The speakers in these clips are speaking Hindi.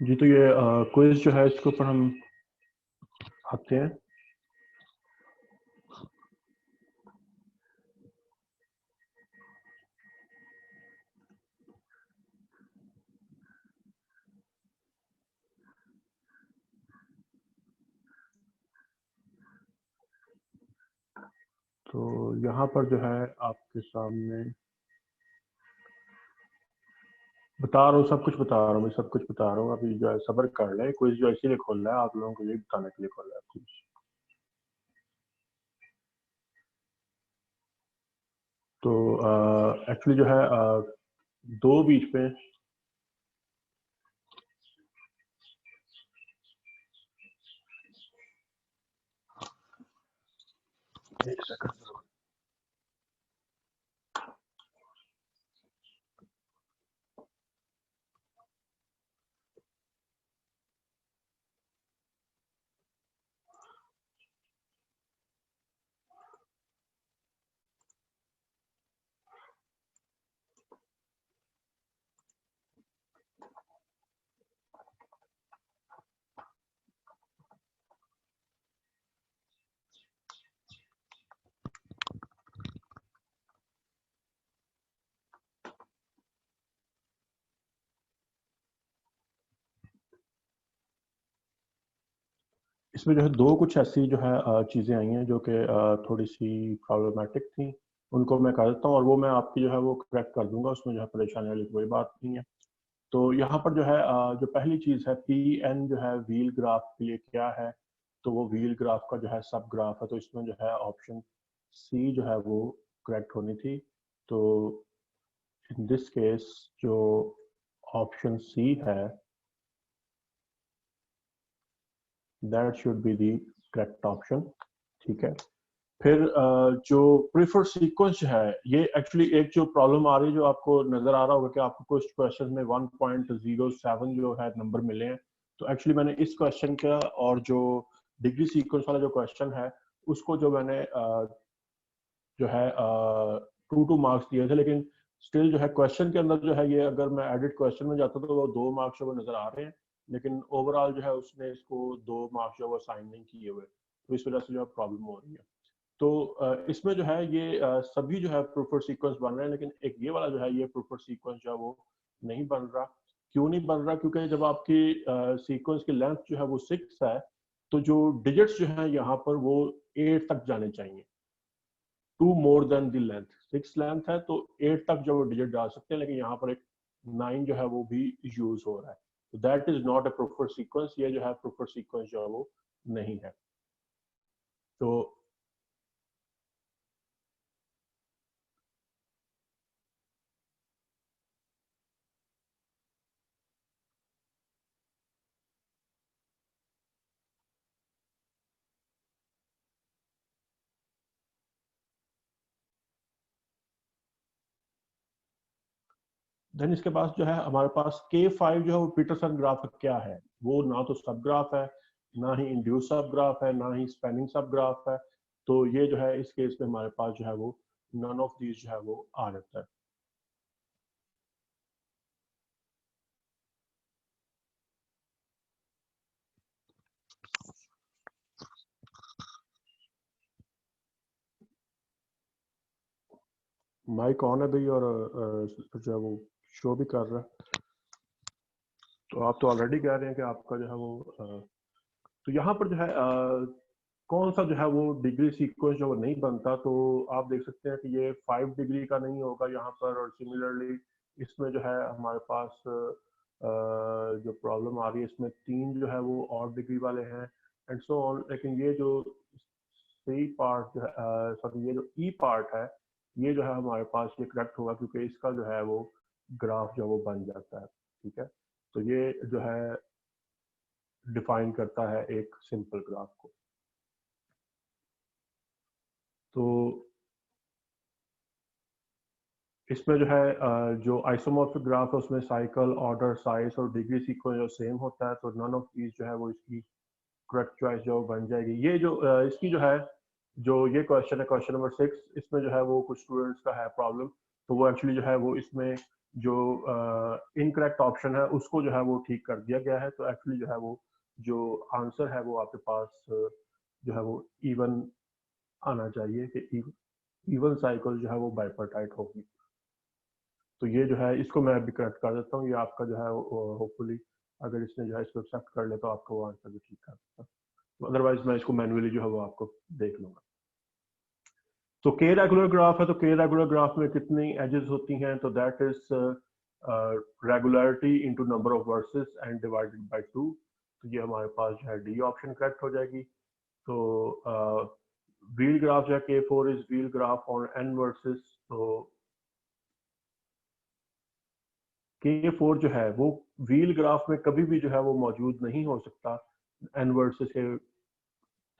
जी, तो ये क्विज जो है इसके ऊपर हम आते हैं। तो यहाँ पर जो है आपके सामने बता रहा हूँ, सब कुछ बता रहा हूँ, मैं सब कुछ बता रहा हूँ। अभी जो है सब्र कर लें, क्विज जो इसीलिए खोल रहा है, आप लोगों को यही बताने के लिए खोल रहा है क्विज। तो एक्चुअली जो है दो बीच में एक सेकंड। इसमें जो है दो कुछ ऐसी जो है चीज़ें आई हैं जो कि थोड़ी सी प्रॉब्लमेटिक थी। उनको मैं कर देता हूँ और वो मैं आपकी जो है वो करेक्ट कर दूंगा, उसमें जो है परेशानी वाली कोई बात नहीं है। तो यहाँ पर जो है जो पहली चीज़ है पी एन जो है व्हील ग्राफ के लिए क्या है। तो वो व्हील ग्राफ का जो है सब ग्राफ है, तो इसमें जो है ऑप्शन सी जो है वो करेक्ट होनी थी। तो इन दिस केस जो ऑप्शन सी है that should be the correct option. ठीक है। फिर जो प्रीफर्ड सीक्वेंस है, ये एक्चुअली एक जो प्रॉब्लम आ रही है जो आपको नजर आ रहा होगा कि आपको कुछ क्वेश्चन में 1.07 जो है नंबर मिले हैं। तो एक्चुअली मैंने इस क्वेश्चन का और जो डिग्री सीक्वेंस वाला जो क्वेश्चन है उसको जो मैंने जो है 2 मार्क्स दिए थे, लेकिन स्टिल जो है क्वेश्चन के अंदर जो है ये अगर मैं एडिट क्वेश्चन में जाता तो वो 2 मार्क्स वो नजर आ रहे हैं, लेकिन ओवरऑल जो है उसने इसको 2 मार्क्स जो वो साइन नहीं किए हुए, तो इस वजह से जो है प्रॉब्लम हो रही है। तो इसमें जो है ये सभी जो है प्रूफर सीक्वेंस बन रहे हैं, लेकिन एक ये वाला जो है ये प्रूफर सीक्वेंस जो है वो नहीं बन रहा। क्यों नहीं बन रहा? क्योंकि जब आपकी सीक्वेंस की लेंथ जो है वो 6 है, तो जो डिजिट्स जो है यहाँ पर वो 8 तक जाने चाहिए। 2 more than the length, 6 length है तो 8 तक जो डिजिट डाल सकते हैं, लेकिन यहाँ पर एक 9 जो है वो भी यूज हो रहा है। तो that is not a proper sequence, ये जो है प्रूफर सीक्वेंस जो है वो नहीं है। तो देन इसके पास जो है हमारे पास K5 जो है वो पीटरसन ग्राफ क्या है। वो ना तो सब ग्राफ है, ना ही इंड्यूस सब ग्राफ है, ना ही स्पैनिंग सब ग्राफ है। तो ये जो है इस केस में हमारे पास जो है वो नन ऑफ दीज जो है वो आ जाता है। माइक ऑन है भाई, और जो है वो शो भी कर रहा है। तो आप तो ऑलरेडी कह रहे हैं कि आपका जो है वो तो यहाँ पर जो है कौन सा जो है वो डिग्री सीक्वेंस जो वो नहीं बनता। तो आप देख सकते हैं कि ये 5 डिग्री का नहीं होगा यहाँ पर, और सिमिलरली इसमें जो है हमारे पास जो प्रॉब्लम आ रही है इसमें 3 जो है वो और डिग्री वाले हैं एंड सो ऑन। लेकिन ये जो सी पार्ट जो है, सॉरी, ये जो ई पार्ट है, ये जो है हमारे पास ये करेक्ट होगा क्योंकि इसका जो है वो ग्राफ जो वो बन जाता है। ठीक है। तो ये जो है डिफाइन करता है एक सिंपल ग्राफ को। तो इसमें जो है जो आइसोमॉर्फिक ग्राफ है उसमें साइकिल, ऑर्डर, साइज और डिग्री सीक्वेंस जो सेम होता है, तो नन ऑफ दीज जो है वो इसकी करेक्ट चॉइस जो बन जाएगी। ये जो इसकी जो है जो ये क्वेश्चन है, क्वेश्चन नंबर 6, इसमें जो है वो कुछ स्टूडेंट्स का है प्रॉब्लम। तो वो एक्चुअली जो है वो इसमें जो इनकरेक्ट ऑप्शन है उसको जो है वो ठीक कर दिया गया है। तो एक्चुअली जो है वो जो आंसर है वो आपके पास जो है वो इवन आना चाहिए कि इवन साइकिल जो है वो बाइपर्टाइट होगी। तो ये जो है इसको मैं अभी करेक्ट कर देता हूँ। ये आपका जो है होपफुली अगर इसने जो है इसको एक्सेप्ट कर ले तो आपका वो आंसर भी ठीक कर सकता। तो अदरवाइज मैं इसको मैन्युअली जो है वो आपको देख लूंगा। तो के रेगुलर ग्राफ है, तो के रेगुलर ग्राफ में कितनी एजेस होती हैं? तो that is regularity into number of versus and divided by 2। तो ये हमारे पास जो है डी ऑप्शन करेक्ट हो जाएगी। तो व्हील ग्राफ जो है K4 is wheel graph on n versus. तो K4 जो है वो व्हील ग्राफ में कभी भी जो है वो मौजूद नहीं हो सकता n वर्सेस के।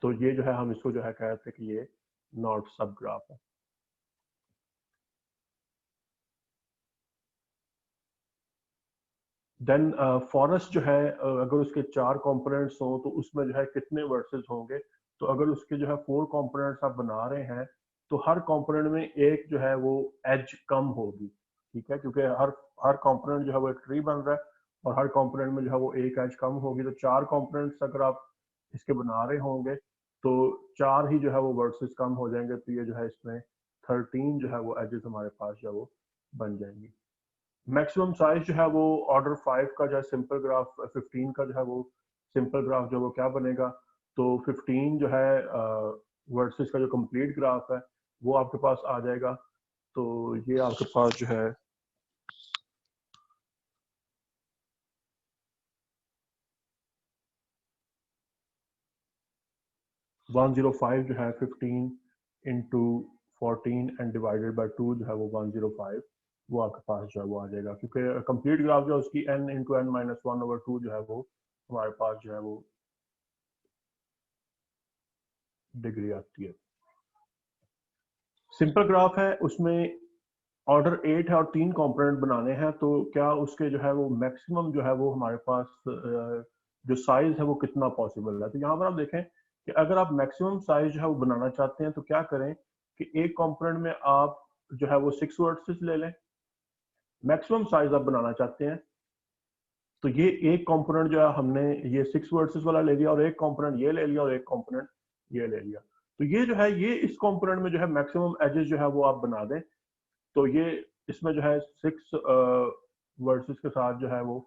तो ये जो है हम इसको जो है कहते हैं कि ये नॉट सब ग्राफ है। देन फॉरेस्ट जो है अगर उसके 4 कंपोनेंट्स हों तो उसमें जो है कितने वर्सेस होंगे? तो अगर उसके जो है 4 कंपोनेंट्स आप बना रहे हैं तो हर कंपोनेंट में एक जो है वो एज कम होगी, ठीक है, क्योंकि हर हर कंपोनेंट जो है वो एक ट्री बन रहा है और हर कंपोनेंट में जो है वो एक एज कम होगी। तो 4 कंपोनेंट्स अगर आप इसके बना रहे होंगे तो 4 ही जो है वो वर्सेस कम हो जाएंगे। तो ये जो है इसमें 13 जो है वो एजेस हमारे पास जो है वो बन जाएंगी। मैक्सिमम साइज जो है वो ऑर्डर 5 का जो है सिंपल ग्राफ 15 का जो है वो सिंपल ग्राफ जो वो क्या बनेगा? तो 15 जो है वर्सेस का जो कंप्लीट ग्राफ है वो आपके पास आ जाएगा। तो ये आपके पास जो है 105 जो है 15 इंटू 14 एंड डिवाइडेड बाय 2 जो है वो 105 वो आपके पास जो है वो आ जाएगा, क्योंकि कंप्लीट ग्राफ जो है उसकी n इंटू n माइनस 1/2 जो है वो हमारे पास जो है वो डिग्री आती है। सिंपल ग्राफ है, उसमें ऑर्डर 8 है और 3 कंपोनेंट बनाने हैं। तो क्या उसके जो है वो मैक्सिमम जो है वो हमारे पास जो साइज है वो कितना पॉसिबल है? तो यहाँ पर आप देखें कि अगर आप मैक्सिमम साइज जो है वो बनाना चाहते हैं तो क्या करें कि एक कंपोनेंट में आप जो है वो 6 वर्सेस ले लें। मैक्सिमम साइज आप बनाना चाहते हैं तो ये एक कंपोनेंट जो है हमने ये 6 वर्सेस वाला ले लिया और एक कंपोनेंट ये ले लिया और एक कंपोनेंट ये ले लिया। तो ये जो है ये इस कंपोनेंट में जो है मैक्सिमम एजेस जो है वो आप बना दें। तो ये इसमें जो है 6 वर्सेस के साथ जो है वो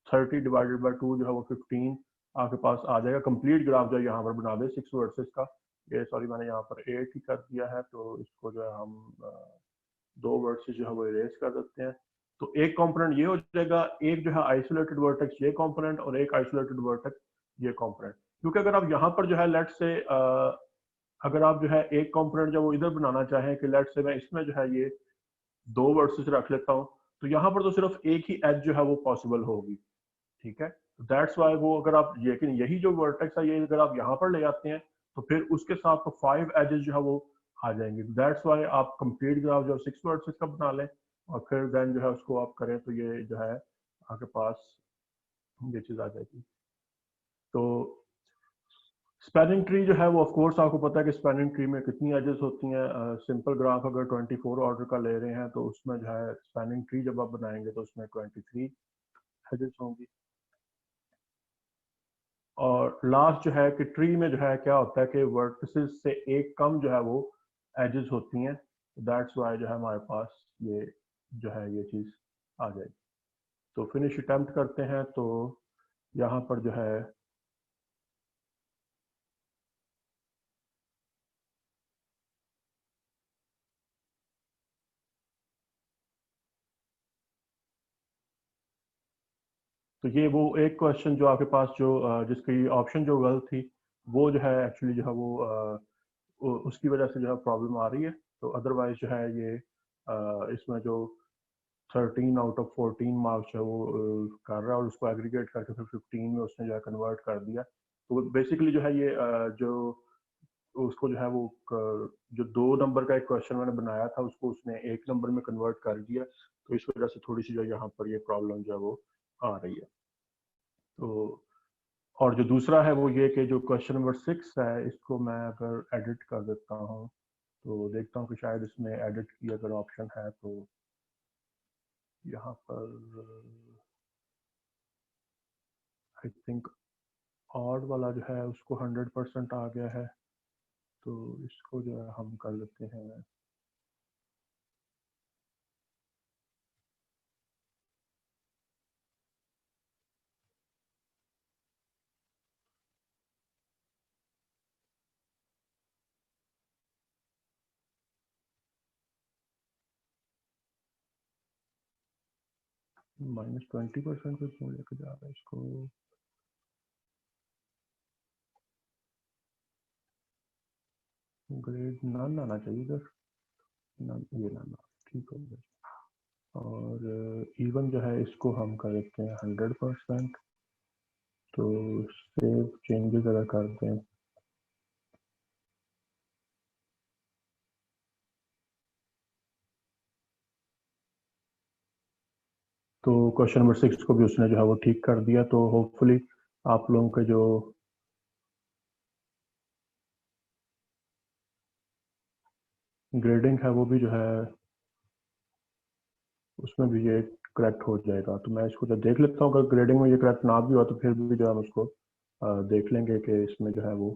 30 डिवाइडेड बाय 2 जो है वो 15 आपके पास आ जाएगा। कंप्लीट ग्राफ जो है यहाँ पर बना दे 6 वर्सेस का। ये सॉरी मैंने यहाँ पर 8 ही कर दिया है तो इसको जो है हम 2 वर्सेस जो है वो इरेज कर देते हैं। तो एक कंपोनेंट ये हो जाएगा, एक जो है आइसोलेटेड वर्टेक्स ये कंपोनेंट और एक आइसोलेटेड वर्टेक्स ये कंपोनेंट। क्योंकि अगर आप यहाँ पर जो है लेट्स से अगर आप जो है एक कंपोनेंट जो वो इधर बनाना चाहें कि लेट्स से मैं इसमें जो है ये 2 वर्सेस रख लेता हूँ तो यहाँ पर तो सिर्फ एक ही एज जो है वो पॉसिबल होगी, ठीक है। दैट्स वाई वो अगर आप लेकिन यही जो वर्टेक्स है ये अगर आप यहाँ पर ले आते हैं तो फिर उसके साथ तो 5 एजेस जो है वो आ जाएंगे। दैट्स वाई आप कंप्लीट ग्राफ जो 6 वर्सेस का बना लें और फिर देन जो है उसको आप करें तो ये जो है आपके पास ये चीज आ जाएगी। तो स्पैनिंग ट्री जो है वो ऑफ कोर्स आपको पता है कि स्पैनिंग ट्री में कितनी एजेस होती हैं। सिंपल ग्राफ अगर 24 ऑर्डर का ले रहे हैं तो उसमें जो है स्पैनिंग ट्री जब आप बनाएंगे तो उसमें 23 एजेस होंगी। और लास्ट जो है कि ट्री में जो है क्या होता है कि वर्टिसेस से एक कम जो है वो एजेस होती हैं। दैट्स वाई जो है हमारे पास ये जो है ये चीज आ जाएगी। तो फिनिश अटेम्प्ट करते हैं। तो यहाँ पर जो है तो ये वो एक क्वेश्चन जो आपके पास जो जिसकी ऑप्शन जो गलत थी वो जो है एक्चुअली जो है वो उसकी वजह से जो है प्रॉब्लम आ रही है। तो अदरवाइज जो है ये इसमें जो 13 आउट ऑफ 14 मार्क्स है वो कर रहा है और उसको एग्रीगेट करके फिर 15 में उसने जो है कन्वर्ट कर दिया। तो बेसिकली जो है ये जो उसको जो है वो जो 2 नंबर का एक क्वेश्चन मैंने बनाया था उसको उसने 1 नंबर में कन्वर्ट कर दिया। तो इस वजह से थोड़ी सी जो यहाँ पर ये प्रॉब्लम जो है वो आ रही है। तो और जो दूसरा है वो ये कि जो क्वेश्चन नंबर 6 है इसको मैं अगर एडिट कर देता हूँ तो देखता हूँ कि शायद इसमें एडिट की अगर ऑप्शन है तो यहाँ पर आई थिंक ऑड वाला जो है उसको 100% आ गया है, तो इसको जो है हम कर लेते हैं -20% पे क्यों लेके जा रहा है इसको। ग्रेड नन आना चाहिए इधर, नन, ये नन, ठीक हो गया। और इवन जो है इसको हम कर देते हैं 100%। तो सेव चेंजेस अगर करते हैं तो क्वेश्चन नंबर 6 को भी उसने जो है वो ठीक कर दिया। तो होपफुली आप लोगों के जो ग्रेडिंग है वो भी जो है उसमें भी ये करेक्ट हो जाएगा। तो मैं इसको जब देख लेता हूँ, अगर ग्रेडिंग में ये करेक्ट ना भी हुआ तो फिर भी जो है हम उसको देख लेंगे कि इसमें जो है वो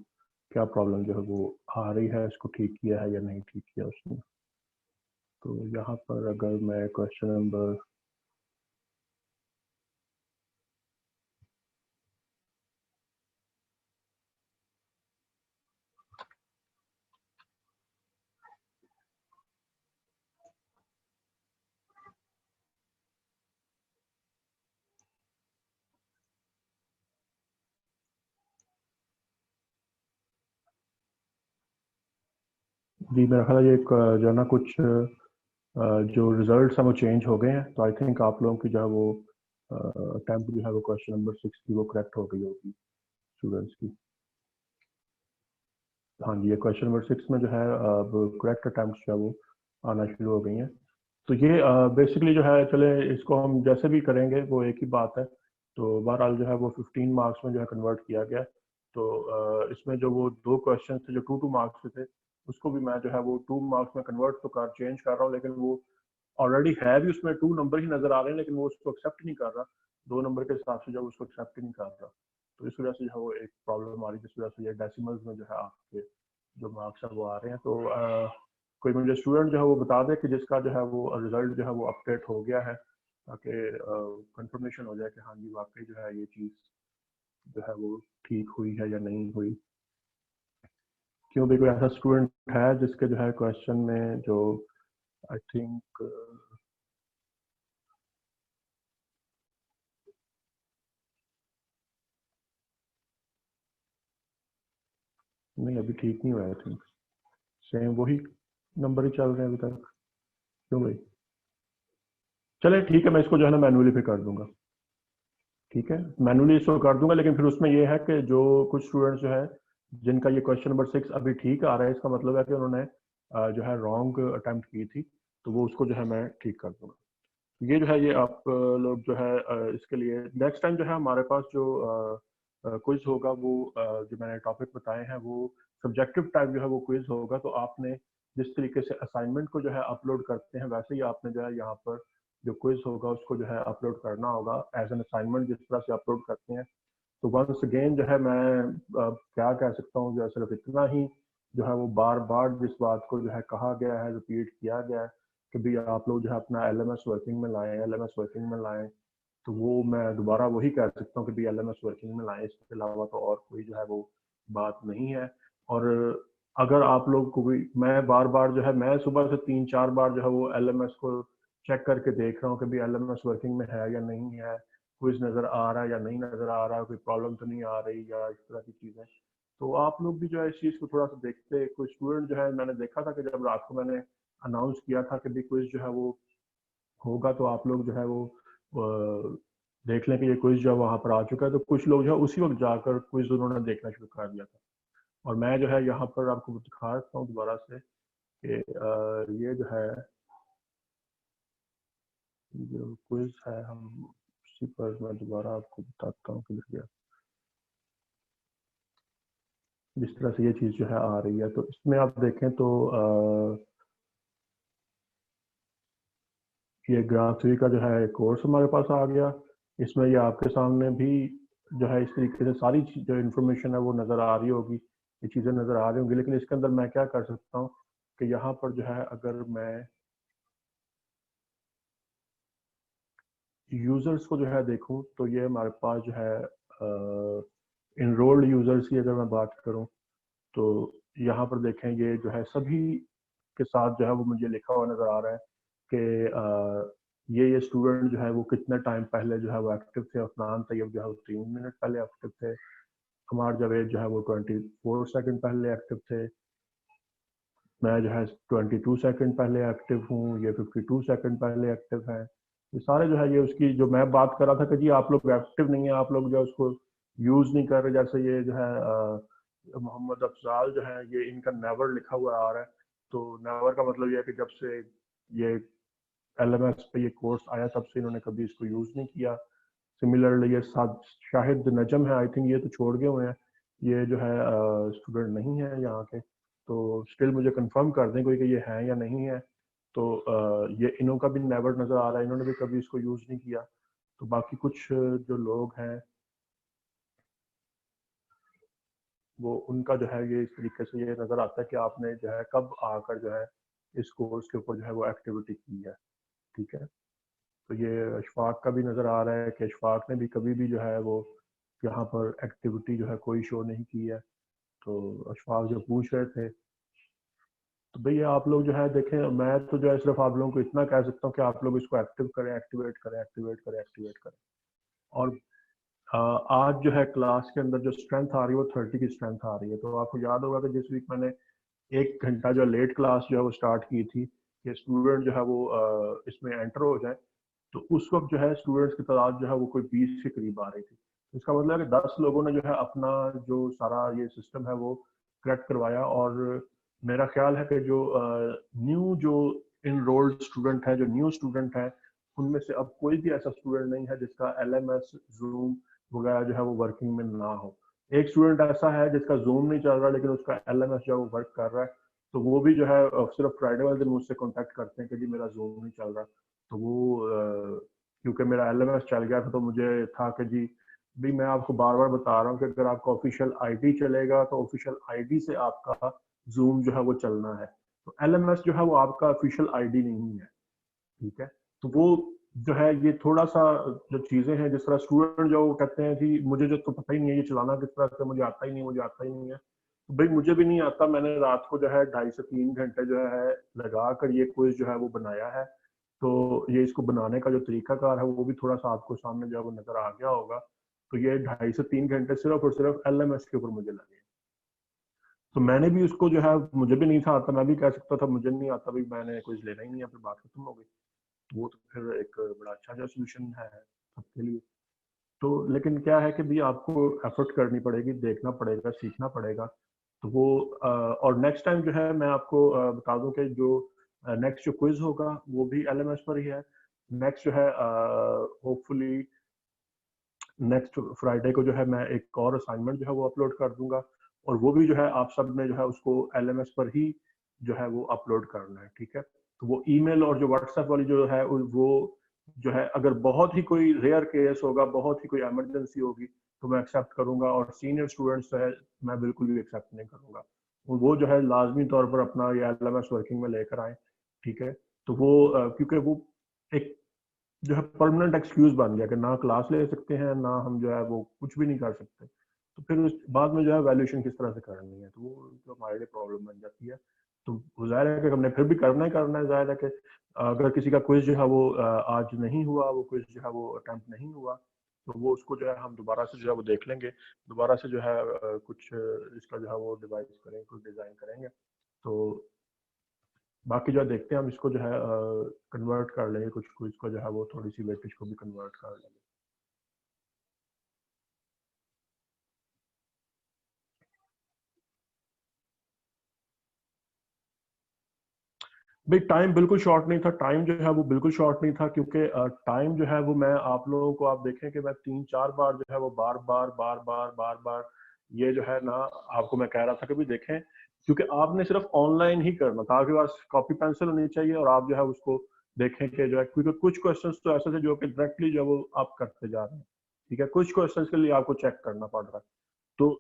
क्या प्रॉब्लम जो है वो आ रही है, इसको ठीक किया है या नहीं ठीक किया उसने। तो यहाँ पर अगर मैं क्वेश्चन नंबर जी, मेरा ख्याल है ये जो है ना कुछ जो रिजल्ट्स हैं वो चेंज हो गए हैं। तो आई थिंक आप लोगों की जो है वो अटेम्प्ट जो है वो क्वेश्चन नंबर 6 की वो करेक्ट हो गई होगी स्टूडेंट्स की। हाँ जी, ये क्वेश्चन नंबर 6 में जो है अब करेक्ट अटेम्प्ट जो है वो आना शुरू हो गई हैं। तो ये बेसिकली जो है, चले इसको हम जैसे भी करेंगे वो एक ही बात है। तो बहरहाल जो है वो 15 मार्क्स में जो है कन्वर्ट किया गया। तो इसमें जो वो 2 क्वेश्चन थे जो 2 मार्क्स के थे, उसको भी मैं जो है वो 2 मार्क्स में कन्वर्ट तो कर चेंज कर रहा हूँ, लेकिन वो ऑलरेडी है भी उसमें 2 नंबर ही नजर आ रहे हैं, लेकिन वो उसको एक्सेप्ट नहीं कर रहा। 2 नंबर के हिसाब से जो उसको एक्सेप्ट ही नहीं कर रहा। तो इस वजह से जो है वो एक प्रॉब्लम आ रही है, जिस वजह से ये डेसिमल्स में जो है आपके जो मार्क्स है वो आ रहे हैं। तो कोई मुझे स्टूडेंट जो है वो बता दे कि जिसका जो है वो रिजल्ट जो है वो अपडेट हो गया है, ताकि कंफर्मेशन हो जाए कि हाँ जी वाकई जो है ये चीज़ जो है वो ठीक हुई है या नहीं हुई। क्यों भी कोई ऐसा स्टूडेंट है जिसके जो है क्वेश्चन में जो आई थिंक नहीं, अभी ठीक नहीं हुआ, आई थिंक सेम वही नंबर ही चल रहे हैं अभी तक। क्यों भाई, चले ठीक है, मैं इसको जो है ना मैनुअली पे कर दूंगा। ठीक है, मैनुअली इसको कर दूंगा, लेकिन फिर उसमें ये है कि जो कुछ स्टूडेंट्स जो है जिनका ये क्वेश्चन नंबर 6 अभी ठीक आ रहा है, इसका मतलब है कि उन्होंने जो है रॉन्ग अटेम्प्ट की थी, तो वो उसको जो है मैं ठीक कर दूंगा। ये जो है ये आप लोग जो है इसके लिए नेक्स्ट टाइम जो है हमारे पास जो क्विज होगा वो जो मैंने टॉपिक बताए हैं वो सब्जेक्टिव टाइप जो है वो क्विज होगा। तो आपने जिस तरीके से असाइनमेंट को जो है अपलोड करते हैं, वैसे ही आपने जो है यहाँ पर जो क्विज होगा उसको जो है अपलोड करना होगा एज एन असाइनमेंट, जिस तरह से अपलोड करते हैं। तो वंस अगेन जो है मैं क्या कह सकता हूँ, जो है सिर्फ इतना ही जो है वो बार बार जिस बात को जो है कहा गया है, रिपीट किया गया है कि भी आप लोग जो है अपना एलएमएस वर्किंग में लाएं, एलएमएस वर्किंग में लाएं। तो वो मैं दोबारा वही कह सकता हूँ कि भी एलएमएस वर्किंग में लाएं, इसके अलावा तो और कोई जो है वो बात नहीं है। और अगर आप लोग को भी मैं बार बार जो है मैं सुबह से 3-4 बार जो है वो एलएमएस को चेक करके देख रहा हूँ कि भी एलएमएस वर्किंग में है या नहीं है, क्विज नजर आ रहा है या नहीं नजर आ रहा है, कोई प्रॉब्लम तो नहीं आ रही या इस तरह की चीजें। तो आप लोग भी जो है इस चीज को थोड़ा सा देखते। कोई स्टूडेंट जो है मैंने देखा था कि जब रात को मैंने अनाउंस किया था कि भी क्विज जो है वो होगा, तो आप लोग जो है वो देख लें कि ये क्विज जो है वहां पर आ चुका है। तो कुछ लोग जो है उसी वक्त जाकर क्विज उन्होंने देखना शुरू कर दिया था। और मैं जो है यहाँ पर आपको दिखा सकता हूँ दोबारा से कि ये जो है जो क्विज है हम उसी पर मैं दोबारा आपको बताता हूँ कि जिस तरह से ये चीज़ जो है आ रही है। तो इसमें आप देखें तो ये ग्राफ 3 का जो है कोर्स हमारे पास आ गया। इसमें ये आपके सामने भी जो है इस तरीके से सारी जो इन्फॉर्मेशन है वो नज़र आ रही होगी, ये चीज़ें नज़र आ रही होंगी। लेकिन इसके अंदर मैं क्या कर सकता हूँ कि यहाँ पर जो है अगर मैं यूज़र्स को जो है देखूँ तो ये हमारे पास जो है इनरोल्ड यूज़र्स की अगर मैं बात करूँ तो यहाँ पर देखें ये जो है सभी के साथ जो है वो मुझे लिखा हुआ नज़र आ रहा है कि ये स्टूडेंट जो है वो कितने टाइम पहले जो है वो एक्टिव थे। अफनान तैयब जो है वो 3 मिनट पहले एक्टिव थे। हमार जावेद जो है वो 24 सेकंड पहले एक्टिव थे। मैं जो है 22 सेकंड पहले एक्टिव हूँ, ये 52 सेकंड पहले एक्टिव है। ये सारे जो है ये उसकी जो मैं बात कर रहा था कि जी आप लोग एक्टिव नहीं है, आप लोग जो है उसको यूज नहीं कर रहे। जैसे ये जो है मोहम्मद अफजाल जो है ये इनका नेवर लिखा हुआ आ रहा है। तो नेवर का मतलब ये है कि जब से ये एलएमएस पे ये कोर्स आया तब से इन्होंने कभी इसको यूज नहीं किया। सिमिलरली ये शाहिद नजम है, आई थिंक ये तो छोड़ गए हुए हैं, ये जो है स्टूडेंट नहीं है यहाँ के। तो स्टिल मुझे कंफर्म कर दें कोई कि ये है या नहीं है। तो ये इन्हों का भी नेवर नज़र आ रहा है, इन्होंने भी कभी इसको यूज़ नहीं किया। तो बाकी कुछ जो लोग हैं वो उनका जो है ये इस तरीके से ये नज़र आता है कि आपने जो है कब आकर जो है इस कोर्स के ऊपर जो है वो एक्टिविटी की है। ठीक है, तो ये अशफाक का भी नज़र आ रहा है कि अशफाक ने भी कभी भी जो है वो यहाँ पर एक्टिविटी जो है कोई शो नहीं की है। तो अशफाक जो पूछ रहे थे, तो भैया आप लोग जो है देखें, मैं तो जो है सिर्फ आप लोगों को इतना कह सकता हूँ कि आप लोग इसको एक्टिव करें, एक्टिवेट करें, एक्टिवेट करें, एक्टिवेट करें। और आज जो है क्लास के अंदर जो स्ट्रेंथ आ रही है वो 30 की स्ट्रेंथ आ रही है। तो आपको याद होगा कि जिस वीक मैंने 1 घंटा जो लेट क्लास जो है वो स्टार्ट की थी कि स्टूडेंट जो है वो इसमें एंटर हो जाए, तो उस वक्त जो है स्टूडेंट्स की तादाद जो है वो कोई 20 के करीब आ रही थी। इसका मतलब है कि 10 लोगों ने जो है अपना जो सारा ये सिस्टम है वो करेक्ट करवाया। और मेरा ख्याल है कि जो न्यू जो इनरोल्ड स्टूडेंट है, जो न्यू स्टूडेंट है, उनमें से अब कोई भी ऐसा स्टूडेंट नहीं है जिसका एलएमएस जूम वगैरह जो है वो वर्किंग में ना हो। एक स्टूडेंट ऐसा है जिसका जूम नहीं चल रहा लेकिन उसका एलएमएस जो है वो वर्क कर रहा है। तो वो भी जो है सिर्फ फ्राइडे वाले दिन मुझसे कांटेक्ट करते हैं कि जी मेरा जूम नहीं चल रहा। तो वो क्योंकि मेरा एलएमएस चल गया था तो मुझे था कि जी भी मैं आपको बार बार बता रहा हूँ कि अगर आपका ऑफिशियल आईडी चलेगा तो ऑफिशियल आईडी से आपका जूम जो है वो चलना है। तो एलएमएस जो है वो आपका ऑफिशियल आईडी नहीं है। ठीक है, तो वो जो है ये थोड़ा सा जो चीजें हैं, जिस तरह स्टूडेंट जो कहते हैं कि मुझे जो तो पता ही नहीं है ये चलाना किस तरह से, मुझे आता ही नहीं, मुझे आता ही नहीं है। तो भाई मुझे भी नहीं आता, मैंने रात को जो है 2.5 से 3 घंटे जो है लगा कर ये क्विज जो है वो बनाया है। तो ये इसको बनाने का जो तरीकाकार है वो भी थोड़ा सा आपको सामने जो है वो नजर आ गया होगा। तो ये 2.5 से 3 घंटे सिर्फ और सिर्फ एलएमएस के ऊपर मुझे लगे। तो मैंने भी उसको जो है, मुझे भी नहीं था आता, मैं भी कह सकता था मुझे नहीं आता, भाई मैंने कुछ लेना ही नहीं है, फिर बात खत्म हो गई। तो वो तो फिर एक बड़ा अच्छा जो सोल्यूशन है सबके लिए। तो लेकिन क्या है कि भी आपको एफर्ट करनी पड़ेगी, देखना पड़ेगा, सीखना पड़ेगा। तो वो और नेक्स्ट टाइम जो है मैं आपको बता दूं कि जो नेक्स्ट जो क्विज होगा वो भी एलएमएस पर ही है। नेक्स्ट जो है होपफुली नेक्स्ट फ्राइडे को जो है मैं एक और असाइनमेंट जो है वो अपलोड कर दूंगा। और वो भी जो है आप सब ने जो है उसको एलएमएस पर ही जो है वो अपलोड करना है। ठीक है, तो वो ईमेल और जो व्हाट्सएप वाली जो है वो जो है अगर बहुत ही कोई रेयर केस होगा, बहुत ही कोई इमरजेंसी होगी तो मैं एक्सेप्ट करूंगा। और सीनियर स्टूडेंट्स जो है मैं बिल्कुल भी एक्सेप्ट नहीं करूंगा। वो जो है लाजमी तौर पर अपना ये एलएमएस वर्किंग में लेकर आए। ठीक है, तो वो क्योंकि वो एक जो है परमानेंट एक्सक्यूज बन गया कि ना क्लास ले सकते हैं, ना हम जो है वो कुछ भी नहीं कर सकते। तो फिर उस बाद में जो है वैल्यूएशन किस तरह से करनी है, तो वो जो हमारे लिए प्रॉब्लम बन जाती है। तो वो जाहिर है कि हमने फिर भी करना ही करना है। जाहिर है कि अगर किसी का क्विज जो है वो आज नहीं हुआ, वो क्विज जो है वो अटेम्प्ट नहीं हुआ, तो वो उसको जो है हम दोबारा से जो है वो देख लेंगे, दोबारा से जो है कुछ इसका जो है वो डिवाइस करेंगे, कुछ डिजाइन करेंगे। तो बाकी जो है देखते हैं हम इसको जो है कन्वर्ट कर लेंगे, कुछ क्विज को जो है वो थोड़ी सी वेटेज को भी कन्वर्ट कर लेंगे। भाई टाइम बिल्कुल शॉर्ट नहीं था, टाइम जो है वो बिल्कुल शॉर्ट नहीं था, क्योंकि टाइम जो है वो मैं आप लोगों को आप देखें कि मैं 3-4 बार जो है वो बार बार बार बार बार बार ये जो है ना आपको मैं कह रहा था कि भी देखें, क्योंकि आपने सिर्फ ऑनलाइन ही करना था, आपके पास कॉपी पेंसिल होनी चाहिए और आप जो है उसको देखें कि जो है, क्योंकि कुछ क्वेश्चंस तो ऐसे थे जो कि डायरेक्टली जो है वो आप करते जा रहे हैं, ठीक है, कुछ क्वेश्चंस के लिए आपको चेक करना पड़ रहा है। तो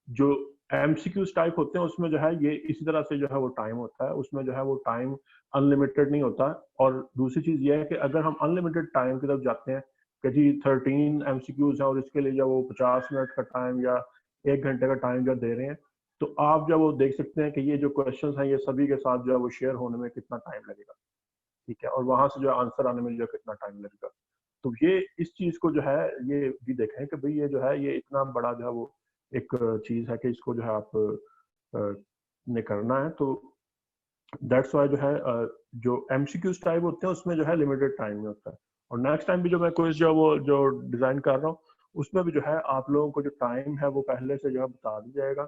जो एमसीक्यूज टाइप होते हैं उसमें जो है ये इसी तरह से जो है वो टाइम होता है, उसमें जो है वो टाइम अनलिमिटेड नहीं होता। और दूसरी चीज ये है कि अगर हम अनलिमिटेड टाइम की तरफ जाते हैं कि जी 13 एमसीक्यूज है और इसके लिए जब वो 50 मिनट का टाइम या 1 घंटे का टाइम जब दे रहे हैं, तो आप जब वो देख सकते हैं कि ये जो क्वेश्चंस हैं ये सभी के साथ जो है वो शेयर होने में कितना टाइम लगेगा, ठीक है, और वहां से जो है आंसर आने में जो है कितना टाइम लगेगा। तो ये इस चीज को जो है ये भी देखें कि भाई ये जो है ये इतना बड़ा जो है वो एक चीज है कि इसको जो है आप ने करना है। तो दैट्स वाई जो है जो एमसीक्यूज टाइप होते हैं उसमें जो है लिमिटेड टाइम में होता है। और नेक्स्ट टाइम भी जो मैं क्विज जो वो जो डिजाइन कर रहा हूँ उसमें भी जो है आप लोगों को जो टाइम है वो पहले से जो है बता दिया जाएगा।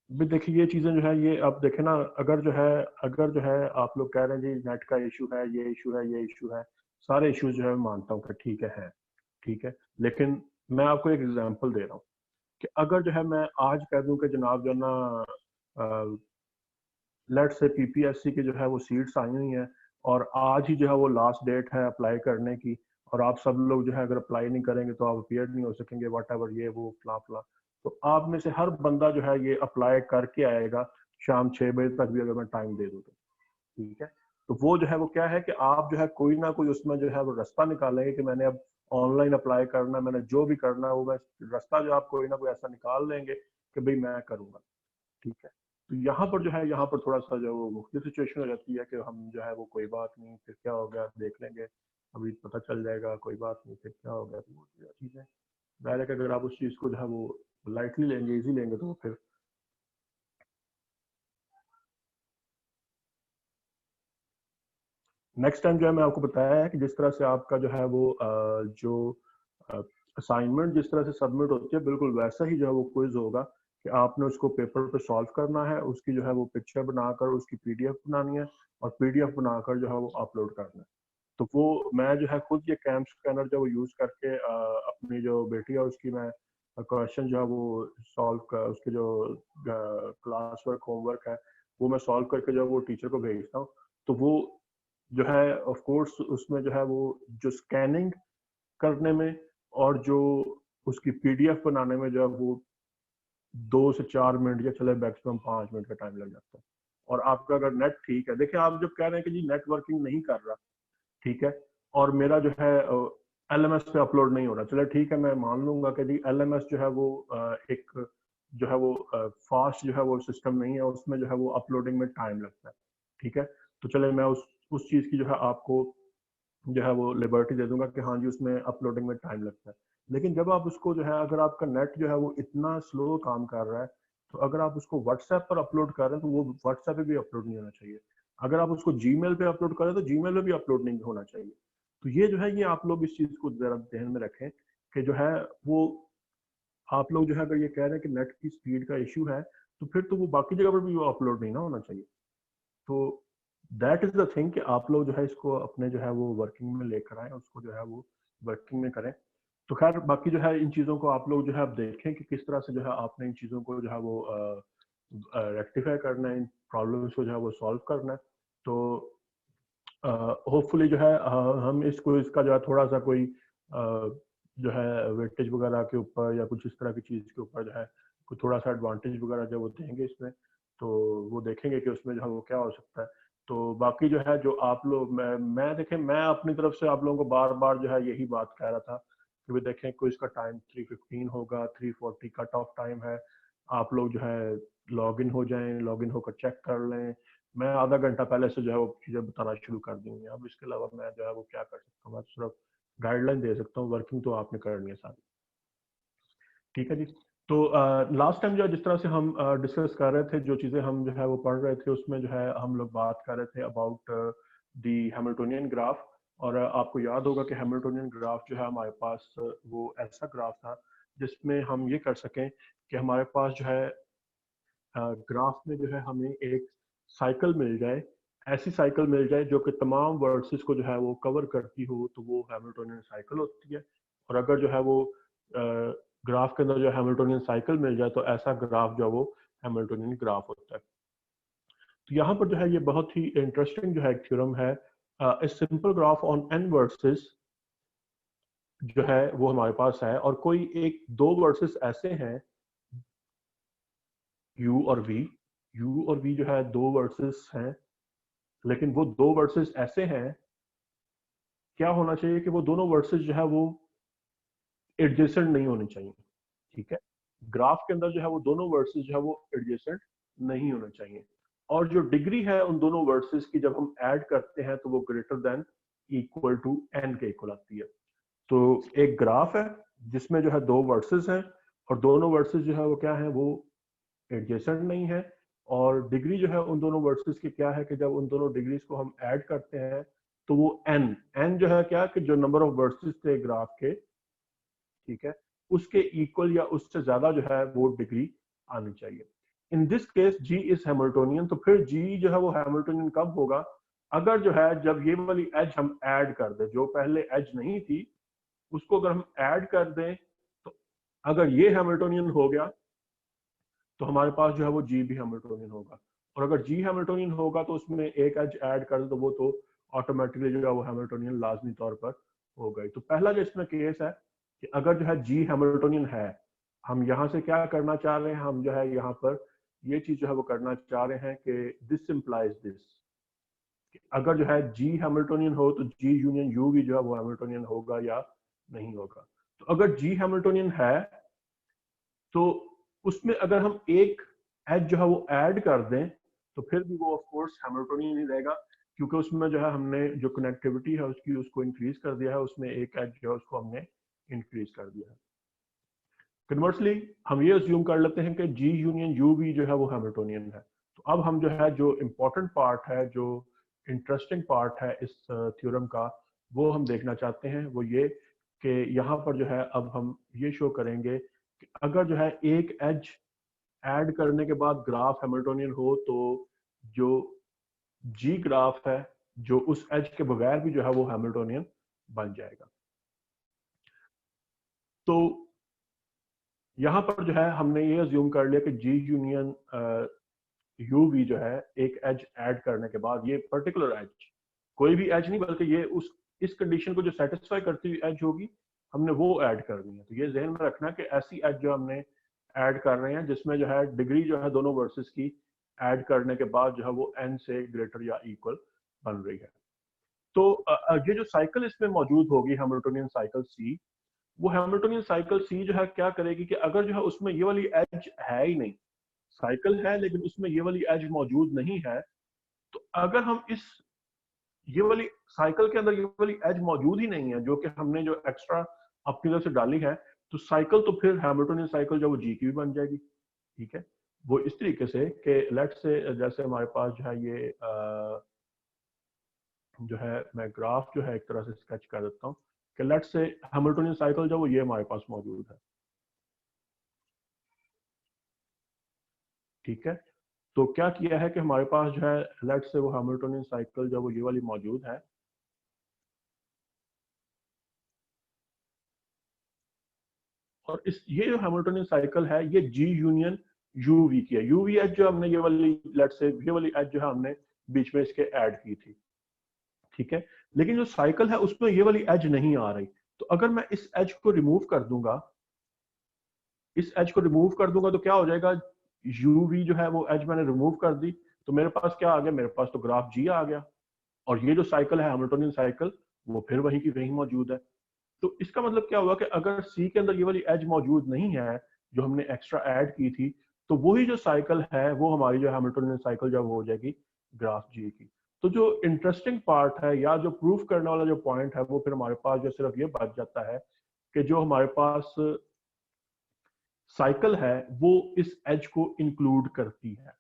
भी देखिए ये चीजें जो है ये अब देखे ना, अगर जो है आप लोग कह रहे हैं जी नेट का इशू है, ये इशू है, ये इशू है, सारे इश्यूज जो है मैं मानता हूँ कि ठीक है, ठीक है, लेकिन मैं आपको एक एग्जांपल दे रहा हूँ कि अगर जो है मैं आज कह दूं कि जनाब जो है ना लेट से पीपीएससी की जो है वो सीट्स आई हुई हैं और आज ही जो है वो लास्ट डेट है अप्लाई करने की, और आप सब लोग जो है अगर अप्लाई नहीं करेंगे तो आप अपियर नहीं हो सकेंगे, वट एवर ये वो फला फला, तो आप में से हर बंदा जो है ये अप्लाई करके आएगा शाम 6 बजे तक भी अगर मैं टाइम दे दूँ तो, ठीक है। तो वो जो है वो क्या है कि आप जो है कोई ना कोई उसमें जो है वो रास्ता निकालेंगे कि मैंने अब ऑनलाइन अप्लाई करना है, मैंने जो भी करना है वो मैं रास्ता जो आप कोई ना कोई ऐसा निकाल लेंगे कि भाई मैं करूंगा, ठीक है। तो यहाँ पर जो है यहाँ पर थोड़ा सा जो वो मुख्तलिफ सिचुएशन हो जाती है कि हम जो है वो कोई बात नहीं फिर क्या हो गया देख लेंगे, अभी पता चल जाएगा, कोई बात नहीं फिर क्या हो गया, तो वो चीज़ें ज़ाहिर है कि अगर आप उस चीज़ को जो है वो लाइटली लेंगे, इजी लेंगे, तो फिर नेक्स्ट टाइम जो है मैं आपको बताया है कि जिस तरह से आपका जो है वो जो असाइनमेंट जिस तरह से सबमिट होती है बिल्कुल वैसा ही जो है वो क्विज होगा कि आपने उसको पेपर पे सॉल्व करना है, उसकी जो है वो पिक्चर बनाकर उसकी पीडीएफ बनानी है और पीडीएफ बनाकर जो है वो अपलोड करना है। तो वो मैं जो है खुद ये कैम स्कैनर जो वो यूज करके अपनी जो बेटी है उसकी मैं क्वेश्चन जो है वो सॉल्व कर उसके जो क्लास वर्क होमवर्क है वो मैं सॉल्व करके जो है वो टीचर को भेजता हूँ। तो वो जो है ऑफ कोर्स उसमें जो है वो जो स्कैनिंग करने में और जो उसकी पीडीएफ बनाने में जो है वो 2 से 4 मिनट या चले मैक्सिमम 5 मिनट का टाइम लग जाता है। और आपका अगर नेट ठीक है, देखिए आप जब कह रहे हैं कि जी नेटवर्किंग नहीं कर रहा, ठीक है, और मेरा जो है एलएमएस पे अपलोड नहीं हो रहा, चलो ठीक है मैं मान लूंगा कि जी एलएमएस जो है वो एक जो है वो फास्ट जो है वो सिस्टम नहीं है, उसमें जो है वो अपलोडिंग में टाइम लगता है, ठीक है। तो चले मैं उस चीज की जो है आपको जो है वो लिबर्टी दे दूंगा कि हाँ जी उसमें अपलोडिंग में टाइम लगता है। लेकिन जब आप उसको जो है अगर आपका नेट जो है वो इतना स्लो काम कर रहा है, तो अगर आप उसको व्हाट्सएप पर अपलोड कर रहे हैं तो वो व्हाट्सएप पे भी अपलोड नहीं होना चाहिए। अगर आप उसको जीमेल पे अपलोड कर रहे हैं तो जीमेल पे भी अपलोड नहीं होना चाहिए। तो ये जो है ये आप लोग इस चीज को जरा ध्यान में रखें कि जो है वो आप लोग जो है अगर ये कह रहे हैं कि नेट की स्पीड का इश्यू है, तो फिर तो वो बाकी जगह पर भी वो अपलोड नहीं ना होना चाहिए। तो दैट इज द थिंग कि आप लोग जो है इसको अपने जो है वो वर्किंग में लेकर आए, उसको जो है वो वर्किंग में करें। तो खैर बाकी जो है इन चीज़ों को आप लोग जो है आप देखें कि किस तरह से जो है आपने इन चीज़ों को जो है वो रेक्टिफाई करना है, इन प्रॉब्लम्स को जो है वो सॉल्व करना है। तो होपफुली जो है हम इसको इसका जो है थोड़ा सा कोई जो है वेटेज वगैरह के ऊपर या कुछ इस तरह की चीज़ के ऊपर जो है कोई थोड़ा सा एडवांटेज वगैरह जो वो देंगे इसमें, तो वो देखेंगे कि उसमें जो है वो क्या हो सकता है। तो बाकी जो है जो आप लोग मैं देखें मैं अपनी तरफ से आप लोगों को बार बार जो है यही बात कह रहा था कि भी देखें कोई इसका टाइम 3:15 होगा, 3:40 कट ऑफ टाइम है, आप लोग जो है लॉग इन हो जाएं, लॉग इन होकर चेक कर लें। मैं आधा घंटा पहले से जो है वो चीज़ें बताना शुरू कर दी हुई हैं। अब इसके अलावा मैं जो है वो क्या कर सकता हूँ, मैं सिर्फ गाइडलाइन दे सकता हूँ, वर्किंग तो आपने करनी है सारी, ठीक है जी। तो लास्ट टाइम जो है जिस तरह से हम डिस्कस कर रहे थे, जो चीज़ें हम जो है वो पढ़ रहे थे उसमें जो है हम लोग बात कर रहे थे अबाउट दी हैमिल्टोनियन ग्राफ। और आपको याद होगा कि हैमिल्टोनियन ग्राफ जो है हमारे पास वो ऐसा ग्राफ था जिसमें हम ये कर सकें कि हमारे पास जो है ग्राफ में जो है हमें एक साइकिल मिल जाए, ऐसी साइकिल मिल जाए जो कि तमाम वर्सेस को जो है वो कवर करती हो, तो वो हैमिल्टोनियन साइकिल होती है। और अगर जो है वो ग्राफ के अंदर जो हैमिल्टोनियन साइकिल मिल जाए तो ऐसा ग्राफ जो है वो हैमिल्टोनियन ग्राफ होता है। तो यहाँ पर जो है ये बहुत ही इंटरेस्टिंग जो है एक थ्योरम है, a simple graph on an versus जो है वो हमारे पास है, और कोई एक दो वर्सेस ऐसे हैं u और v, u और v जो है दो वर्सेस हैं, लेकिन वो दो वर्सेस ऐसे हैं, क्या होना चाहिए कि वो दोनों वर्सेस जो है वो एडजेसेंट नहीं होने चाहिए। ठीक है, ग्राफ के अंदर जो है वो दोनों वर्सेस जो है वो एडजेसेंट नहीं होने चाहिए, और जो डिग्री है उन दोनों वर्सेस की जब हम ऐड करते हैं तो वो greater than equal to n के इक्वल आती है। तो एक ग्राफ है जिसमें जो है दो वर्सेस हैं, और दोनों वर्सेस जो है वो क्या है, वो एडजेसेंट नहीं है, और डिग्री जो है उन दोनों वर्सेस की क्या है कि जब उन दोनों डिग्रीज को हम ऐड करते हैं तो वो n जो है क्या कि जो नंबर ऑफ वर्सेस थे ग्राफ के, ठीक है, उसके इक्वल या उससे ज्यादा जो है वो डिग्री आनी चाहिए। In this case G is Hamiltonian, तो फिर जी जो है वो हैमिल्टोनियन कब होगा, अगर जो है जब ये वाली एज हम ऐड कर दें, जो पहले एज नहीं थी उसको अगर हम ऐड कर दें, तो अगर ये हैमिल्टोनियन हो गया तो हमारे पास जो है वो जी भी हैमिल्टोनियन होगा, और अगर जी हैमिल्टोनियन होगा तो उसमें एक एज ऐड कर दे तो वो तो ऑटोमेटिकली जो है वो हैमिल्टोनियन लाजमी तौर पर हो गई। तो पहला जो इसमें केस है कि अगर जो है जी हैमिल्टोनियन है, हम यहाँ से क्या करना चाह रहे हैं, हम जो है यहाँ पर ये चीज जो है वो करना चाह रहे हैं कि दिस इम्प्लाइज दिस, अगर जो है जी हैमिल्टोनियन हो तो जी यूनियन यू भी जो है वो हैमिल्टोनियन होगा या नहीं होगा। तो अगर जी हैमिल्टोनियन है तो उसमें अगर हम एक एज जो है वो ऐड कर दें तो फिर भी वो ऑफ कोर्स हैमिल्टोनियन ही रहेगा, क्योंकि उसमें जो है हमने जो कनेक्टिविटी है उसकी उसको इंक्रीज कर दिया है, उसमें एक एज जो है उसको हमने इंक्रीज कर दिया है। कन्वर्सली हम ये अज्यूम कर लेते हैं कि जी यूनियन यू भी जो है वो हैमिल्टोनियन है। तो अब हम जो है जो इम्पोर्टेंट पार्ट है, जो इंटरेस्टिंग पार्ट है इस थ्योरम का, वो हम देखना चाहते हैं, वो ये कि यहाँ पर जो है अब हम ये शो करेंगे कि अगर जो है एक एज ऐड करने के बाद ग्राफ हैमिल्टोनियन हो तो जो जी ग्राफ है जो उस एज के बगैर भी जो है वो हैमिल्टोनियन बन जाएगा। तो यहाँ पर जो है हमने ये अज्यूम कर लिया कि जी यूनियन यू भी जो है एक एज ऐड करने के बाद, ये पर्टिकुलर एज, कोई भी एज नहीं बल्कि ये उस इस कंडीशन को जो सेटिस्फाई करती हुई एज होगी हमने वो ऐड करनी है। तो ये जहन में रखना कि ऐसी एज जो हमने ऐड कर रहे हैं जिसमें जो है डिग्री जो है दोनों वर्सेस की ऐड करने के बाद जो है वो n से ग्रेटर या इक्वल बन रही है। तो ये जो साइकिल इसमें मौजूद होगी हैमिल्टोनियन साइकिल सी, वो हैमिल्टोनियन साइकिल सी जो है क्या करेगी कि अगर जो है उसमें ये वाली एज है ही नहीं, साइकिल है लेकिन उसमें ये वाली एज मौजूद नहीं है, तो अगर हम इस ये वाली साइकिल के अंदर ये वाली एज मौजूद ही नहीं है जो कि हमने जो एक्स्ट्रा अपनी तरफ से डाली है, तो साइकिल तो फिर हैमिल्टोनियन साइकिल जो वो जी की भी बन जाएगी। ठीक है, वो इस तरीके से कि लेट से जैसे हमारे पास जो है ये जो है मैं ग्राफ जो है एक तरह से स्केच कर देता हूँ कि लेट से हैमिल्टोनियन साइकिल जो वो ये हमारे पास मौजूद है। ठीक है, तो क्या किया है कि हमारे पास जो है लेट से वो हैमिल्टोनियन साइकिल जो वो ये वाली मौजूद है, और इस ये जो हैमिल्टोनियन साइकिल है ये जी यूनियन यूवी की है। यूवी एच जो हमने ये वाली लेट से ये वाली एच जो है हमने बीच में इसके ऐड की थी। ठीक है, लेकिन जो साइकिल है उसमें ये वाली एज नहीं आ रही, तो अगर मैं इस एज को रिमूव कर दूंगा, इस एज को रिमूव कर दूंगा तो क्या हो जाएगा, यूवी जो है वो एज मैंने रिमूव कर दी, तो मेरे पास क्या आ गया, मेरे पास तो ग्राफ जी आ गया, और ये जो साइकिल है हैमिल्टोनियन साइकिल वो फिर वहीं की वहीं मौजूद है। तो इसका मतलब क्या हुआ कि अगर सी के अंदर ये वाली एज मौजूद नहीं है जो हमने एक्स्ट्रा ऐड की थी, तो वही जो साइकिल है वो हमारी जो हैमिल्टोनियन साइकिल जब हो जाएगी ग्राफ जी की। तो जो इंटरेस्टिंग पार्ट है या जो प्रूफ करने वाला जो पॉइंट है वो फिर हमारे पास जो सिर्फ ये बच जाता है कि जो हमारे पास साइकिल है वो इस एज को इंक्लूड करती है।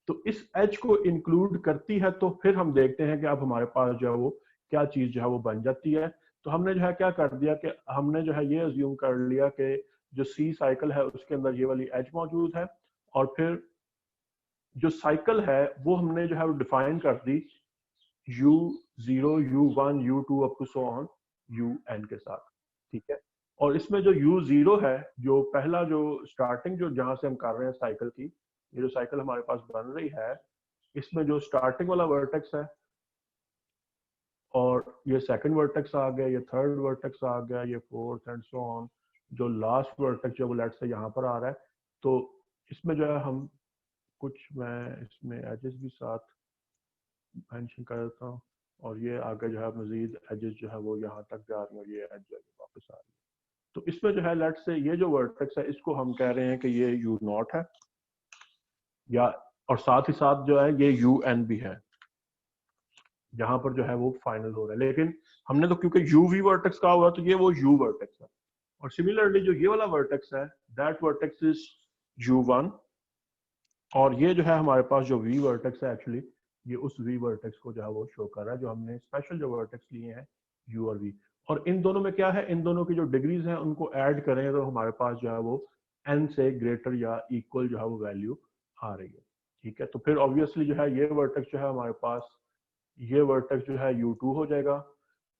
तो इस एज को इंक्लूड करती है तो फिर हम देखते हैं कि अब हमारे पास जो है वो क्या चीज जो है वो बन जाती है। तो हमने जो है क्या कर दिया कि हमने जो है ये अज्यूम कर लिया कि जो सी साइकिल है उसके अंदर ये वाली एज मौजूद है, और फिर जो साइकिल है वो हमने जो है वो डिफाइन कर दी u0 u1 u2 up to so on un के साथ, ठीक है। और इसमें जो u0 है, जो पहला जो स्टार्टिंग जो जहां से हम कर रहे हैं साइकिल की, ये जो साइकिल हमारे पास बन रही है, इसमें जो स्टार्टिंग वाला वर्टेक्स है और ये सेकंड वर्टेक्स आ गया, ये थर्ड वर्टेक्स आ गया, ये फोर्थ एंड सो ऑन, जो लास्ट वर्टेक्स जो लेट से यहाँ पर आ रहा है, तो इसमें जो है हम कुछ, मैं इसमें एजेस भी साथ मेंशन कर देता हूँ, और ये आगे जो है मजीद एजेस जो है वो यहाँ तक जा रही है और ये एज जो है वापस आ रही है। तो इसमें जो है लेट से ये जो वर्टेक्स है इसको हम कह रहे हैं कि ये u0 है, या और साथ ही साथ जो है ये un भी है, जहां पर जो है वो फाइनल हो रहा है। लेकिन हमने तो क्योंकि uv वर्टेक्स कहा हुआ, तो ये वो u वर्टेक्स है। और सिमिलरली जो ये वाला वर्टेक्स है, दैट वर्टेक्स इज u1, और ये जो है हमारे पास जो v वर्टेक्स है, एक्चुअली ये उस v वर्टेक्स को जो है वो शो कर रहा है, जो हमने स्पेशल जो वर्टेक्स लिए हैं u और v। और इन दोनों में क्या है, इन दोनों की जो डिग्रीज हैं उनको ऐड करें तो हमारे पास जो है वो n से ग्रेटर या इक्वल जो है वो वैल्यू आ रही है, ठीक है। तो फिर ऑब्वियसली जो है ये वर्टेक्स जो है हमारे पास, ये वर्टेक्स जो है u2 हो जाएगा,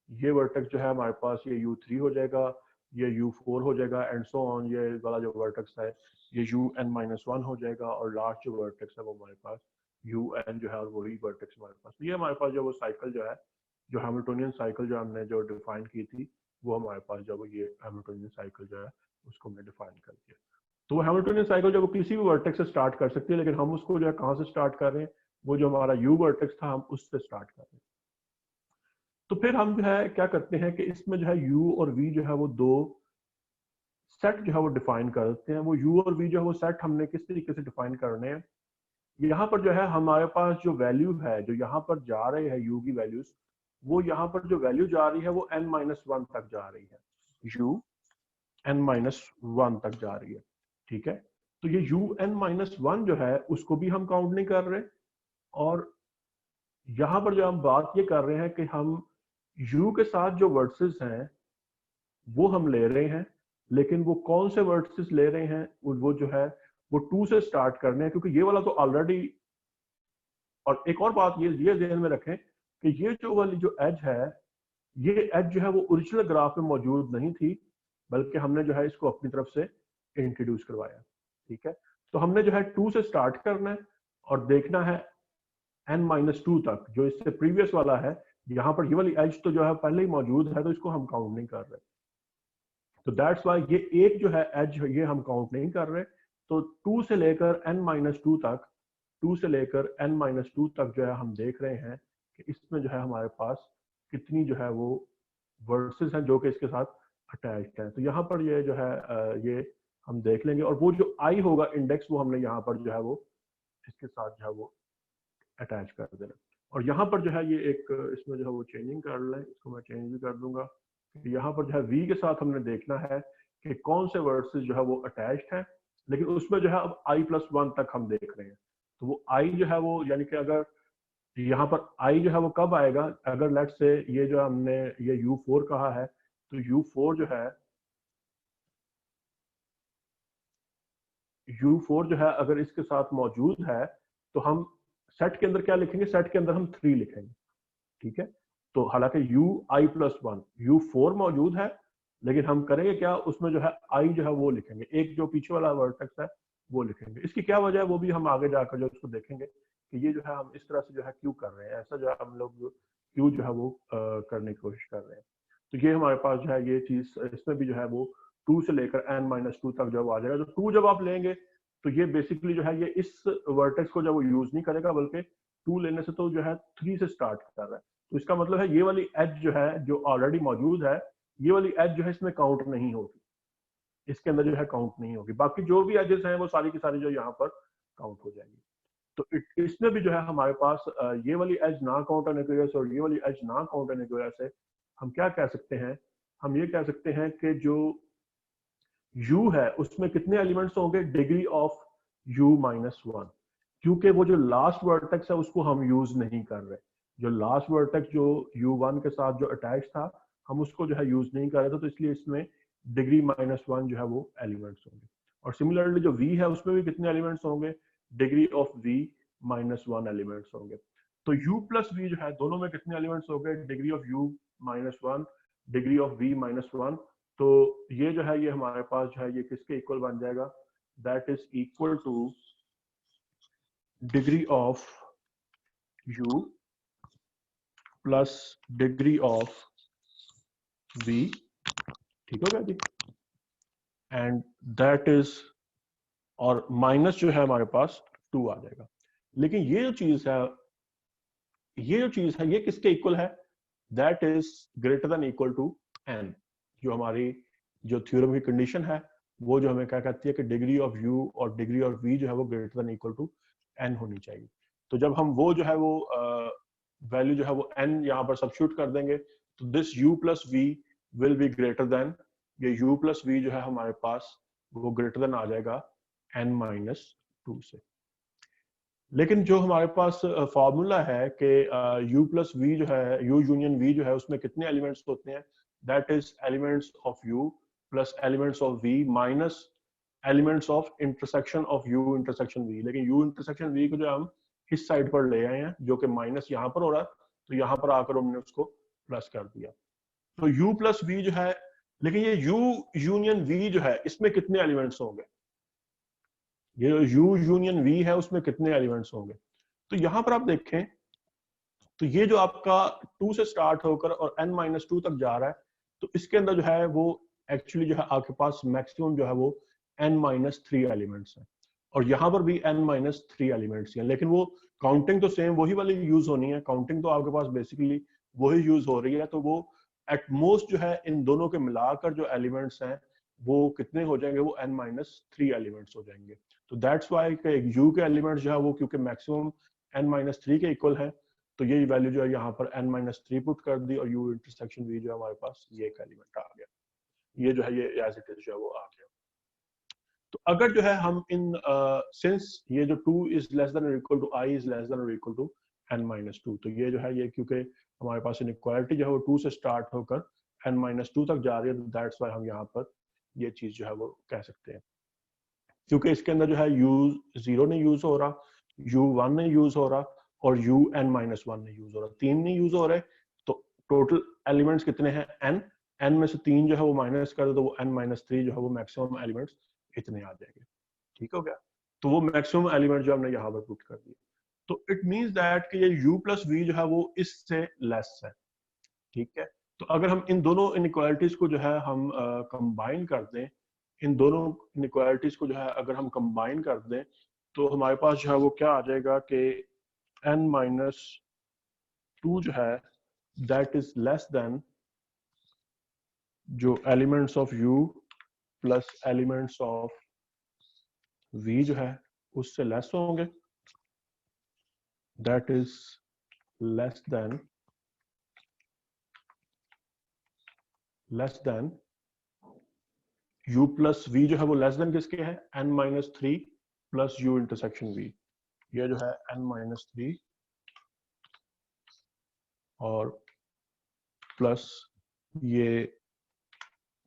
ये वर्टेक्स जो है हमारे पास ये u3 हो जाएगा, ये u4 हो जाएगा, एंड सो ऑन। ये वाला जो वर्टेक्स है ये un-1 हो जाएगा, और लास्ट जो वर्टेक्स है वो हमारे पास un जो है, और वही वर्टेक्स हमारे पास। तो ये हमारे पास जो वो साइकिल जो है, जो हैमिल्टोनियन साइकिल जो हमने जो डिफाइन की थी, वो हमारे पास जब ये हैमिल्टोनियन साइकिल जो है उसको हमने डिफाइन कर दिया। तो वो हैमिल्टोनियन साइकिल जो वो किसी भी वर्टेक्स से स्टार्ट कर सकती है, लेकिन हम उसको जो है कहाँ से स्टार्ट कर रहे हैं, वो जो हमारा u वर्टेक्स था हम उससे स्टार्ट कर रहे हैं। तो फिर हम जो है क्या करते हैं कि इसमें जो है u और v जो है वो दो सेट जो है वो डिफाइन कर देते हैं। वो u और v जो है वो सेट हमने किस तरीके से डिफाइन करने हैं, यहाँ पर जो है हमारे पास जो वैल्यू है, जो यहाँ पर जा रहे हैं u की वैल्यूज, वो यहाँ पर जो वैल्यू जा रही है वो n-1 तक जा रही है, u n-1 तक जा रही है, ठीक है। तो ये u n-1 जो है उसको भी हम काउंट नहीं कर रहे, और यहाँ पर जो हम बात ये कर रहे हैं कि हम u के साथ जो वर्सेस हैं वो हम ले रहे हैं, लेकिन वो कौन से वर्सेस ले रहे हैं, वो जो है वो 2 से स्टार्ट करने हैं, क्योंकि ये वाला तो ऑलरेडी। और एक और बात ये ध्यान में रखें कि ये जो वाली जो एज है, ये एज जो है वो ओरिजिनल ग्राफ में मौजूद नहीं थी, बल्कि हमने जो है इसको अपनी तरफ से इंट्रोड्यूस करवाया, ठीक है। तो हमने जो है 2 से स्टार्ट करना है और देखना है n-2 तक, जो इससे प्रीवियस वाला है। यहाँ पर ये वाली एज तो जो है पहले ही मौजूद है, तो इसको हम काउंट नहीं कर रहे। तो दैट्स वाई ये एक जो है एज ये हम काउंट नहीं कर रहे। तो 2 से लेकर n-2 तक, 2 से लेकर n-2 तक जो है हम देख रहे हैं कि इसमें जो है हमारे पास कितनी जो है वो वर्सेस हैं जो कि इसके साथ अटैच्ड है। तो यहाँ पर ये जो है ये हम देख लेंगे, और वो जो आई होगा इंडेक्स, वो हमने यहाँ पर जो है वो इसके साथ जो है वो अटैच कर देना। और यहाँ पर जो है ये एक इसमें जो है वो चेंजिंग कर लें, इसको मैं चेंज भी कर दूंगा। यहाँ पर जो है v के साथ हमने देखना है कि कौन से वर्सेस जो है वो अटैच्ड है, लेकिन उसमें जो है अब i+1 तक हम देख रहे हैं। तो वो i जो है वो, यानी कि अगर यहाँ पर i जो है वो कब आएगा, अगर लेट से ये जो हमने ये u4 कहा है, तो u4 जो है, u4 जो है अगर इसके साथ मौजूद है, तो हम सेट के अंदर क्या लिखेंगे, सेट के अंदर हम 3 लिखेंगे, ठीक है। तो हालांकि ui+1 u4 मौजूद है, लेकिन हम करेंगे क्या, उसमें जो है i जो है वो लिखेंगे, एक जो पीछे वाला वर्टेक्स है वो लिखेंगे। इसकी क्या वजह है वो भी हम आगे जाकर जो उसको देखेंगे कि ये जो है हम इस तरह से जो है क्यों कर रहे हैं, ऐसा जो है हम लोग क्यों जो है वो करने की कोशिश कर रहे हैं। तो ये हमारे पास जो है ये चीज, इसमें भी जो है वो 2 से लेकर n-2 तक जब आ जाएगा, तो 2 जब आप लेंगे तो ये बेसिकली जो है ये इस वर्टेक्स को जब वो यूज नहीं करेगा, बल्कि 2 लेने से तो जो है 3 से स्टार्ट कर रहा है। तो इसका मतलब है ये वाली एज जो है जो ऑलरेडी मौजूद है, ये वाली एज जो है इसमें काउंट नहीं होगी, इसके अंदर जो है काउंट नहीं होगी। बाकी जो भी एजेस हैं वो सारी की सारी जो यहाँ पर काउंट हो जाएंगी। तो इसमें भी जो है हमारे पास ये वाली एज ना काउंट होने की वजह से और ये वाली एज ना काउंट होने की वजह से हम क्या कह सकते हैं, हम ये कह सकते हैं कि जो u है उसमें कितने एलिमेंट्स होंगे, डिग्री ऑफ u-1, क्योंकि वो जो लास्ट वर्टेक्स है उसको हम यूज नहीं कर रहे। जो लास्ट वर्टेक्स जो u1 के साथ जो अटैच था, हम उसको जो है यूज नहीं कर रहे थे, तो इसलिए इसमें डिग्री -1 जो है वो एलिमेंट्स होंगे। और सिमिलरली जो v है उसमें भी कितने एलिमेंट्स होंगे, डिग्री ऑफ v -1 एलिमेंट्स होंगे। तो u प्लस v जो है दोनों में कितने एलिमेंट्स हो गए, degree of u -1, degree of v -1। तो ये जो है ये हमारे पास जो है ये किसके इक्वल बन जाएगा, that is equal two degree of u plus degree of v, ठीक हो गया जी, एंड दैट इज, और माइनस जो है हमारे पास 2 आ जाएगा। लेकिन ये जो चीज है ये किसके इक्वल है, that is greater than equal to n। जो हमारी जो थ्योरम की कंडीशन है वो जो हमें क्या कहती है कि डिग्री ऑफ u और डिग्री ऑफ v जो है वो greater than equal to n होनी चाहिए। तो जब हम वो जो है वो वैल्यू जो है वो n यहाँ पर सब्स्टिट्यूट कर देंगे तो this u plus v will be greater than, ये u प्लस v जो है हमारे पास वो ग्रेटर देन आ जाएगा n-2 से। लेकिन जो हमारे पास फॉर्मूला है कि u प्लस v जो है, u यूनियन v जो है उसमें कितने एलिमेंट्स होते हैं, that is elements of u plus elements of v minus elements of intersection of u intersection v। लेकिन u इंटरसेक्शन v को जो हम इस साइड पर ले आए हैं जो कि माइनस यहाँ पर हो रहा है, तो यहाँ पर आकर हमने उसको प्लस कर दिया। तो u प्लस v जो है, लेकिन ये u यूनियन v जो है इसमें कितने एलिमेंट्स होंगे, ये u यूनियन v है उसमें कितने एलिमेंट्स होंगे। तो यहां पर आप देखें तो ये जो आपका 2 से स्टार्ट होकर और n-2 तक जा रहा है, तो इसके अंदर जो है वो एक्चुअली जो है आपके पास मैक्सिमम जो है वो n-3 एलिमेंट्स हैं, और यहाँ पर भी n-3 एलिमेंट्स हैं। लेकिन वो काउंटिंग तो सेम वही वाली यूज होनी है, काउंटिंग तो आपके पास बेसिकली वही यूज हो रही है। तो वो एट मोस्ट जो है इन दोनों के मिलाकर जो एलिमेंट्स हैं वो कितने हो जाएंगे, वो n-3 एलिमेंट्स हो जाएंगे। तो दैट्स वाई u के एलिमेंट्स जो है वो क्योंकि मैक्सिमम n-3 के इक्वल है, तो ये वैल्यू जो है यहाँ पर n-3 पुट कर दी और u इंटरसेक्शन v जो है हमारे पास ये एक एलिमेंट आ गया, ये जो है ये एज इट इज जो है वो आ गया। तो अगर जो है हम इन सिंस ये जो 2 इज लेस देन और equal to i is less than और इक्वल टू n-2, तो ये जो है ये क्योंकि हमारे पास इनइक्वालिटी जो है वो 2 से स्टार्ट होकर n-2 तक जा रही है, तो दैट्स वाई हम यहाँ पर ये चीज जो है वो कह सकते हैं। क्योंकि इसके अंदर जो है u0 नहीं यूज हो रहा, u1 नहीं यूज हो रहा और un-1 नहीं यूज हो रहा, 3 नहीं यूज हो रहे। तो टोटल एलिमेंट्स कितने हैं, n में से 3 जो है वो माइनस कर दो तो वो n-3 जो है वो मैक्सिमम एलिमेंट्स इतने आ जाएंगे। ठीक हो गया, तो वो मैक्सिमम एलिमेंट जो हमने यहाँ पर पुट कर दिए। तो इट मींस दैट कि ये u प्लस v जो है वो इससे लेस है। ठीक है, तो अगर हम इन दोनों इनइक्वालिटीज को जो है हम कंबाइन कर दें, इन दोनों इनइक्वालिटीज को जो है अगर हम कंबाइन कर दें तो हमारे पास जो है वो क्या आ जाएगा कि n-2 जो है दैट इज लेस देन जो elements of u plus elements of v जो है उससे लेस होंगे, that is less then u plus v जो है वो लेस देन किसके है, n-3 plus u intersection v। ये जो है n-3 और प्लस ये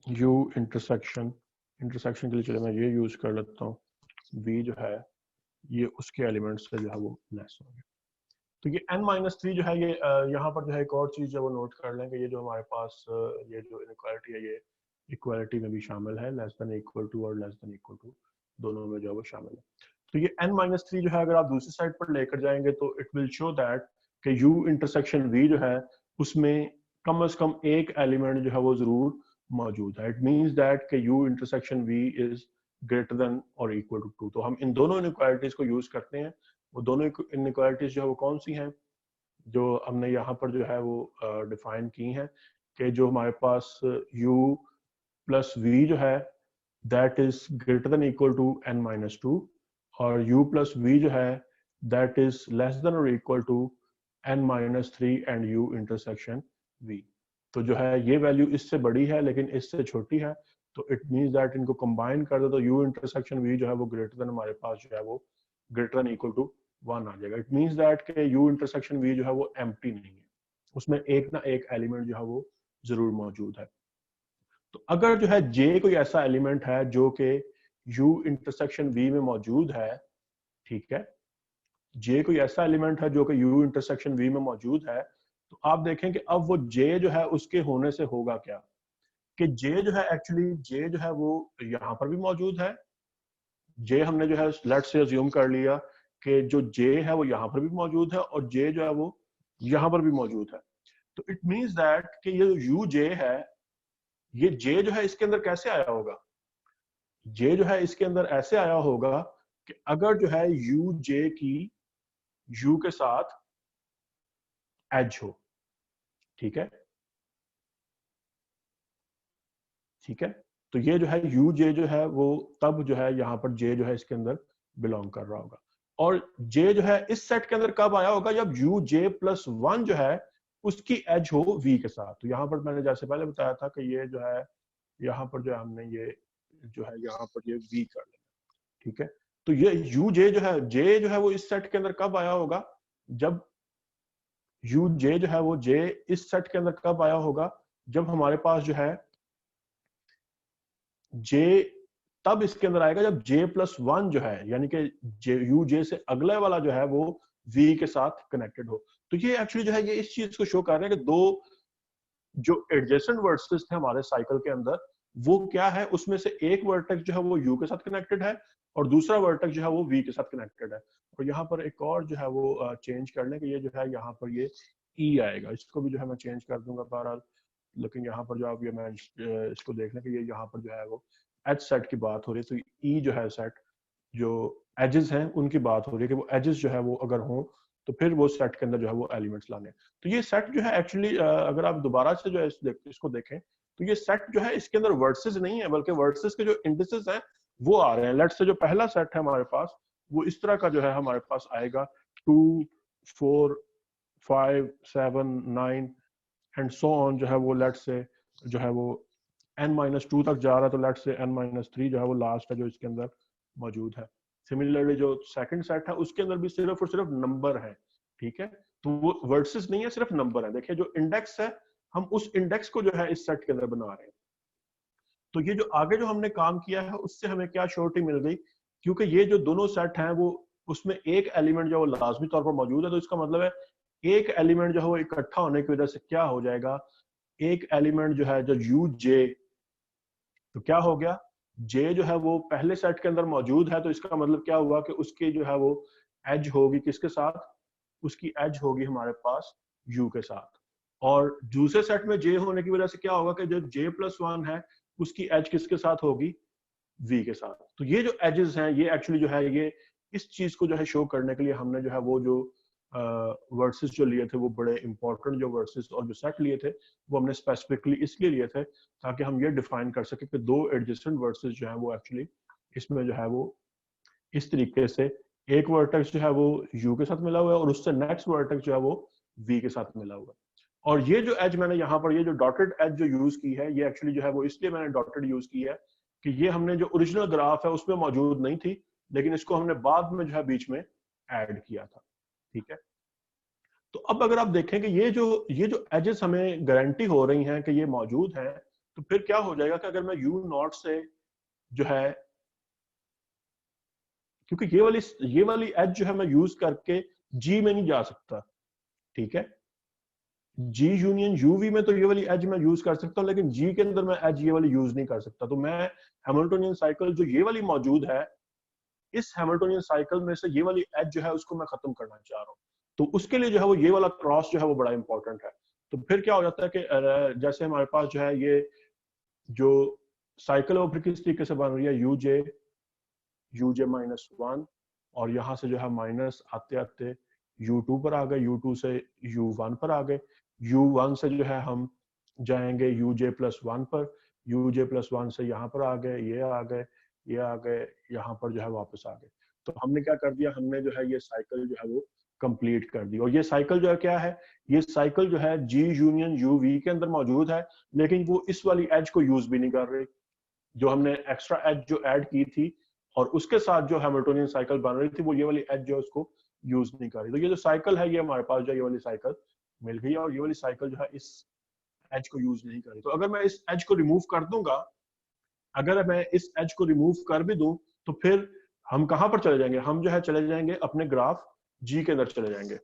u इंटरसेक्शन के लिए चलो मैं ये यूज कर लेता हूँ, v जो है ये उसके एलिमेंट्स से जो है वो लेस होंगे। तो ये n-3 जो है ये यहाँ पर जो है एक और चीज जो वो नोट कर लेंगे, ये जो हमारे पास ये जो इनइक्वालिटी है ये इक्वालिटी में भी शामिल है, लेस देन इक्वल टू और लेस देन इक्वल टू दोनों में जो है वो शामिल है। तो ये n-3 जो है अगर आप दूसरी साइड पर लेकर जाएंगे तो इट विल शो दैट कि u इंटरसेक्शन v जो है उसमें कम से कम एक एलिमेंट जो है वो जरूर मौजूद है। इट मींस दैट कि u intersection v is greater then और इक्वल टू 2। तो हम इन दोनों इनइक्वालिटीज को यूज करते हैं। वो दोनों इनइक्वालिटीज जो है वो कौन सी हैं, जो हमने यहाँ पर जो है वो डिफाइन की हैं कि जो हमारे पास u प्लस v जो है that is greater than equal to n-2 और u प्लस v जो है दैट इज लेस देन और equal to n-3 and u intersection v। तो जो है ये वैल्यू इससे बड़ी है लेकिन इससे छोटी है, तो इट मींस दैट इनको कंबाइन कर दो तो u इंटरसेक्शन v जो है वो ग्रेटर देन हमारे पास जो है वो ग्रेटर देन इक्वल टू 1 आ जाएगा। इट मींस दैट के u इंटरसेक्शन v जो है वो एम्प्टी नहीं है, उसमें एक ना एक एलिमेंट जो है वो जरूर मौजूद है। तो अगर जो है j कोई ऐसा एलिमेंट है जो कि u इंटरसेक्शन v में मौजूद है, ठीक है, जे कोई ऐसा एलिमेंट है जो कि यू इंटरसेक्शन वी में मौजूद है, तो आप देखें कि अब वो जे जो है उसके होने से होगा क्या, कि जे जो है एक्चुअली जे जो है वो यहाँ पर भी मौजूद है। जे हमने जो है लेट से अज्यूम कर लिया कि जो जे है वो यहाँ पर भी मौजूद है और जे जो है वो यहाँ पर भी मौजूद है। तो इट मीन्स दैट कि ये जो यू जे है, ये जे जो है इसके अंदर कैसे आया होगा, जे जो है इसके अंदर ऐसे आया होगा कि अगर जो है यू जे की यू के साथ एज हो, ठीक है, ठीक है। तो ये जो है यू जे जो है वो तब जो है यहाँ पर जे जो है इसके अंदर बिलोंग कर रहा होगा। और जे जो है इस सेट के अंदर कब आया होगा, जब यू जे प्लस वन जो है उसकी एज हो वी के साथ। तो यहाँ पर मैंने जैसे पहले बताया था कि ये जो है यहाँ पर जो है हमने ये जो है यहाँ पर ये वी कर लिया, ठीक है। तो ये यू जे जो है वो इस सेट के अंदर कब आया होगा, जब यू जे जो है वो जे इस सेट के अंदर कब आया होगा, जब हमारे पास जो है जे तब इसके अंदर आएगा जब जे प्लस वन जो है, यानी कि यू जे से अगले वाला जो है वो वी के साथ कनेक्टेड हो। तो ये एक्चुअली जो है ये इस चीज को शो कर रहे हैं कि दो जो एडजेसेंट वर्सेस थे हमारे साइकिल के अंदर, वो क्या है, उसमें से एक वर्टेक्स जो है वो यू के साथ कनेक्टेड है और दूसरा वर्टेक्स जो है वो वी के साथ कनेक्टेड है। और यहाँ पर एक और जो है वो चेंज कर लें कि ये जो है यहाँ पर ये ई आएगा, इसको भी जो है मैं चेंज कर दूंगा बहरहाल। लेकिन यहाँ पर जो आप ये मैं इसको देख लें कि ये यहाँ पर जो है वो एज सेट की बात हो रही है, तो ई जो है सेट जो एजेस हैं उनकी बात हो रही है कि वो एजेस जो है वो अगर हों तो फिर वो सेट के अंदर जो है वो एलिमेंट्स लाने। तो ये सेट जो है एक्चुअली अगर आप दोबारा से जो है इसको देखें तो ये सेट जो है इसके अंदर वर्सेस नहीं है, बल्कि वर्सेस के जो इंडिसेस हैं वो आ रहे हैं। लेट से जो पहला सेट है हमारे पास वो इस तरह का जो है हमारे पास आएगा 2 4 5 7 9 एंड सो ऑन, जो है वो लेट से जो है वो n-2 तक जा रहा है, तो लेट से n-3 जो है वो लास्ट है जो इसके अंदर मौजूद है। सिमिलरली जो सेकंड सेट है उसके अंदर भी सिर्फ और सिर्फ नंबर है, ठीक है। तो वो वर्सेस नहीं है, सिर्फ नंबर है। देखिए जो इंडेक्स है हम उस इंडेक्स को जो है इस सेट के अंदर बना रहे हैं। तो ये जो आगे जो हमने काम किया है उससे हमें क्या श्योरिटी मिल गई, क्योंकि ये जो दोनों सेट हैं वो उसमें एक एलिमेंट जो वो लाजमी तौर पर मौजूद है, तो इसका मतलब है एक एलिमेंट जो है वो इकट्ठा होने की वजह से क्या हो जाएगा, एक एलिमेंट जो है जो यू जे, तो क्या हो गया, जे जो है वो पहले सेट के अंदर मौजूद है, तो इसका मतलब क्या हुआ कि उसकी जो है वो एज होगी किसके साथ, उसकी एज होगी हमारे पास यू के साथ। और दूसरे सेट में जे होने की वजह से क्या होगा कि जो जे प्लस वन है उसकी एज किसके साथ होगी, वी के साथ। तो ये जो एजेस हैं ये एक्चुअली जो है ये इस चीज को जो है शो करने के लिए हमने जो है वो जो वर्सेस जो लिए थे वो बड़े इंपॉर्टेंट जो वर्सेस और जो सेट लिए थे वो हमने स्पेसिफिकली इसलिए लिए थे ताकि हम ये डिफाइन कर सके कि दो एडजेसेंट वर्सेस जो है वो एक्चुअली इसमें जो है वो इस तरीके से एक वर्टेक्स जो है वो यू के साथ मिला हुआ है और उससे नेक्स्ट वर्टेक्स जो है वो वी के साथ मिला हुआ है। और ये जो एज मैंने यहाँ पर ये जो डॉटेड एज जो यूज की है ये एक्चुअली जो है वो इसलिए मैंने डॉटेड यूज की है कि ये हमने जो ओरिजिनल ग्राफ है उसमें मौजूद नहीं थी, लेकिन इसको हमने बाद में जो है बीच में ऐड किया था, ठीक है। तो अब अगर आप देखें कि ये जो एजेस हमें गारंटी हो रही हैं कि ये मौजूद हैं, तो फिर क्या हो जाएगा कि अगर मैं यू नॉट से जो है, क्योंकि ये वाली एज जो है मैं यूज करके जी में नहीं जा सकता, ठीक है। जी यूनियन यूवी में तो ये वाली एज मैं यूज कर सकता हूँ, लेकिन जी के अंदर मैं एज ये वाली यूज नहीं कर सकता। तो मैं हैमिल्टोनियन साइकिल जो ये वाली मौजूद है, इस हैमिल्टोनियन साइकिल में से ये वाली एज जो है उसको मैं खत्म करना चाह रहा हूँ। तो उसके लिए जो है वो ये वाला क्रॉस जो है वो बड़ा इंपॉर्टेंट है। तो फिर क्या हो जाता है कि जैसे हमारे पास जो है ये जो साइकिल है वो फिर किस तरीके से बन रही है, यूजे -1 और यहाँ से जो है माइनस आते आते U2 पर आ गए, U2 से U1 पर आ गए, U1 से जो है हम जाएंगे UJ+1 पर, UJ+1 से यहाँ पर आ गए, ये आ गए, ये आ गए, यहाँ पर जो है वापस आ गए। तो हमने क्या कर दिया, हमने जो है ये साइकिल जो है वो कंप्लीट कर दी। और ये साइकिल जो है क्या है, ये साइकिल जो है G यूनियन UV के अंदर मौजूद है, लेकिन वो इस वाली एज को यूज भी नहीं कर रही जो हमने एक्स्ट्रा एज जो ऐड की थी, और उसके साथ जो हैमिल्टोनियन साइकिल बन रही थी वो ये वाली एज जो है उसको यूज नहीं कर रही। तो ये जो साइकिल है ये हमारे पास जो ये वाली साइकिल मिल गई, और ये वाली साइकिल जो है इस एज को यूज नहीं कर रही। तो अगर मैं इस एज को रिमूव कर दूंगा, अगर मैं इस एज को रिमूव कर भी दूं, तो फिर हम कहां पर चले जाएंगे, हम जो है चले जाएंगे अपने ग्राफ जी के अंदर चले जाएंगे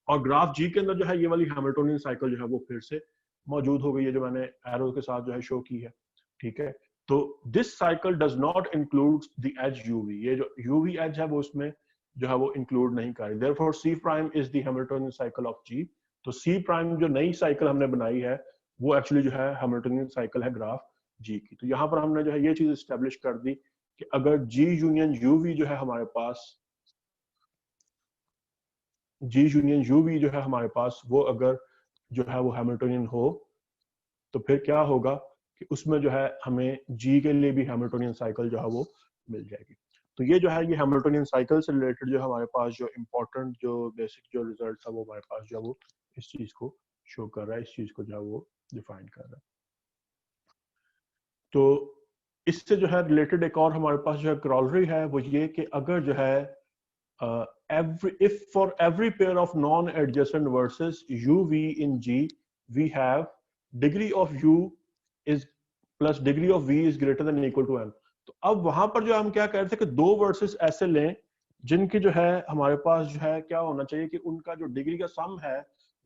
और ग्राफ जी के अंदर जो है ये वाली हैमिल्टोनियन साइकिल जो है वो फिर से मौजूद हो गई है, जो मैंने एरो के साथ जो है शो की है। ठीक है, तो this cycle does not include the edge UV, ये जो यूवी एज है वो उसमें जो है वो इंक्लूड नहीं कर रही। Therefore C prime is the Hamiltonian cycle of G. तो सी प्राइम जो नई साइकिल हमने बनाई है वो एक्चुअली जो है हैमिल्टोनियन साइकिल है ग्राफ जी की। तो यहाँ पर हमने जो है ये चीज स्टेब्लिश कर दी कि अगर जी यूनियन यूवी जो है हमारे पास, जी यूनियन यूवी जो है हमारे पास वो अगर जो है वो हैमिल्टोनियन हो तो फिर क्या होगा कि उसमें जो है हमें जी के लिए भी हैमिल्टोनियन साइकिल जो है वो मिल जाएगी। तो ये जो है ये हैमिल्टोनियन साइकिल से रिलेटेड जो हमारे पास जो इम्पोर्टेंट जो बेसिक जो रिजल्ट था वो हमारे पास जो है वो इस चीज को शो कर रहा है, इस चीज को जो है वो डिफाइन कर रहा है। तो इससे जो है रिलेटेड एक और हमारे पास जो है क्रॉलरी है वो ये कि अगर जो है if for every pair of non-adjacent verses uv in G we have degree of u is plus degree of v is greater than or equal to n। तो अब वहां पर जो हम क्या कह रहे थे कि दो वर्सेस ऐसे लें जिनकी जो है हमारे पास जो है क्या होना चाहिए कि उनका जो डिग्री का सम है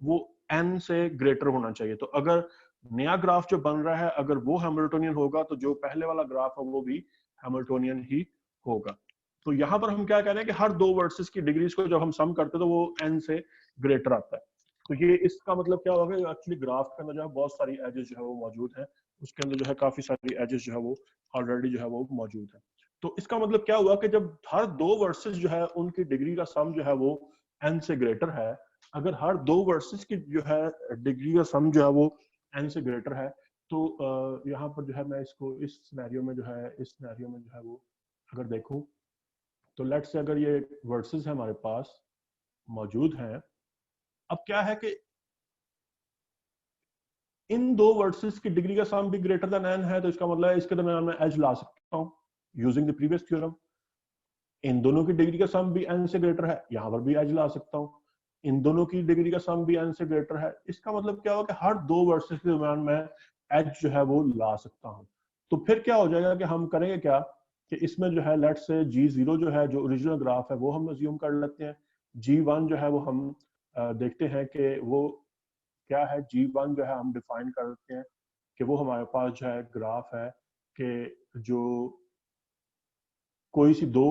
वो n से ग्रेटर होना चाहिए। तो अगर नया ग्राफ जो बन रहा है अगर वो हैमिल्टोनियन होगा तो जो पहले वाला ग्राफ है वो भी हैमिल्टोनियन ही होगा। तो यहां पर हम क्या कह रहे हैं कि हर दो वर्सेस की डिग्रीज को जब हम सम करते हैं तो वो n से ग्रेटर आता है। तो ये इसका मतलब क्या होगा, एक्चुअली ग्राफ के अंदर जो है बहुत सारी एजेस जो है वो मौजूद है, उसके अंदर जो है काफी सारी एजेस जो है वो ऑलरेडी जो है वो मौजूद है। तो इसका मतलब क्या हुआ कि जब हर दो वर्सेस जो है उनकी डिग्री का सम जो है वो n से ग्रेटर है, अगर हर दो वर्सेस की जो है डिग्री का सम जो है वो n से ग्रेटर है तो यहाँ पर जो है मैं इसको इस सिनेरियो में जो है इस सिनेरियो में जो है वो अगर देखूं तो लेट्स से अगर ये वर्सेस है हमारे पास मौजूद हैं, अब क्या है कि इन दो वर्सेस की डिग्री का सम भी ग्रेटर देन n है, तो इसका मतलब है इसके दरमियान मैं एज ला सकता हूं यूजिंग द प्रीवियस थ्योरम। इन दोनों की डिग्री का सम भी n से ग्रेटर है, यहां पर भी एज ला सकता हूं। इन दोनों की डिग्री का सम भी n से ग्रेटर है, इसका मतलब क्या होगा कि हर दो वर्सेस के दरमियान मैं एज जो है वो ला सकता हूं। तो फिर क्या हो जाएगा कि हम करेंगे क्या कि इसमें जो है लेट्स से G0 जो है जो ओरिजिनल ग्राफ है वो हम अज्यूम कर लेते हैं। G1 जो है वो हम देखते हैं कि वो क्या है। G1 जो है हम डिफाइन कर देते हैं कि वो हमारे पास जो है ग्राफ है कि जो कोई सी दो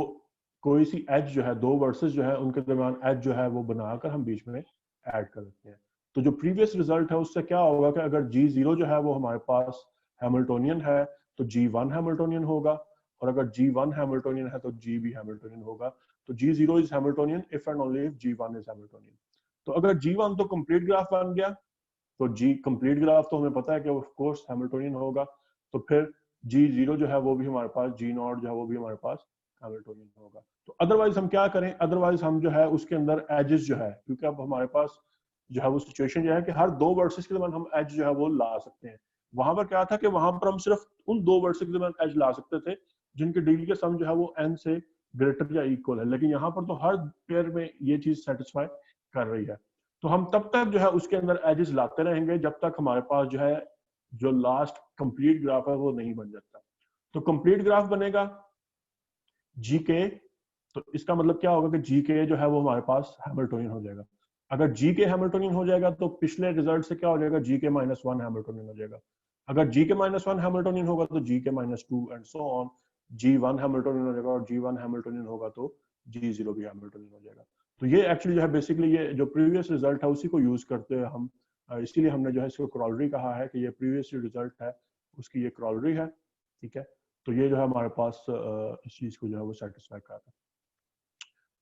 कोई सी एज जो है दो वर्सेस जो है उनके दरमियान एज जो है वो बनाकर हम बीच में ऐड कर देते हैं। तो जो प्रीवियस रिजल्ट है उससे क्या होगा कि अगर G0 जो है वो हमारे पास हैमिल्टोनियन है तो G1 हैमिल्टोनियन होगा, और अगर G1 हैमिल्टोनियन है तो G भी हैमिल्टोनियन होगा। तो G0 is Hamiltonian if and only if G1 is Hamiltonian. तो अगर G1 तो कंप्लीट ग्राफ बन गया, तो जी कंप्लीट ग्राफ तो हमें पता है कि ऑफ कोर्स हैमिल्टोनियन होगा। तो फिर G0 जो है वो भी हमारे पास, G0 जो है वो भी हमारे पास हैमिल्टोनियन होगा। तो अदरवाइज हम क्या करें, अदरवाइज हम जो है उसके अंदर एजेस जो है, क्योंकि अब हमारे पास जो है वो सिचुएशन जो है कि हर दो वर्सेस के दरमियान हम एज जो है वो ला सकते हैं। वहां पर क्या था कि वहां पर हम सिर्फ उन दो वर्सेस के दरमियान एज ला सकते थे जिनके डिग्री का सम जो है वो n से ग्रेटर या इक्वल है, लेकिन यहाँ पर तो हर पेयर में ये चीज सेटिस्फाई कर रही है। तो हम तब तक जो है उसके अंदर एजेस लाते रहेंगे जब तक हमारे पास जो है जो लास्ट कंप्लीट ग्राफ है वो नहीं बन जाता। तो कंप्लीट ग्राफ बनेगा जीके, तो इसका मतलब क्या होगा कि जीके जो है वो हमारे पास हैमिल्टोनियन हो जाएगा। अगर जीके हैमिल्टोनियन हो जाएगा तो पिछले रिजल्ट से क्या हो जाएगा, जीके -1 हैमिल्टोनियन हो जाएगा। अगर जीके -1 हैमिल्टोनियन होगा तो GK -2 and so on. G1 Hamiltonian हो जाएगा और G1 हैमिल्टोनियन होगा तो G0 भी हैमिल्टोनियन हो जाएगा। तो ये एक्चुअली जो है बेसिकली ये जो प्रीवियस रिजल्ट है उसी को यूज करते हुए हम इसीलिए हमने जो है इसको क्रॉलरी कहा है कि ये प्रीवियस रिजल्ट है उसकी ये क्रॉलरी है। ठीक है, तो ये जो है हमारे पास इस चीज को जो है वो सेटिस्फाई कर रहा है।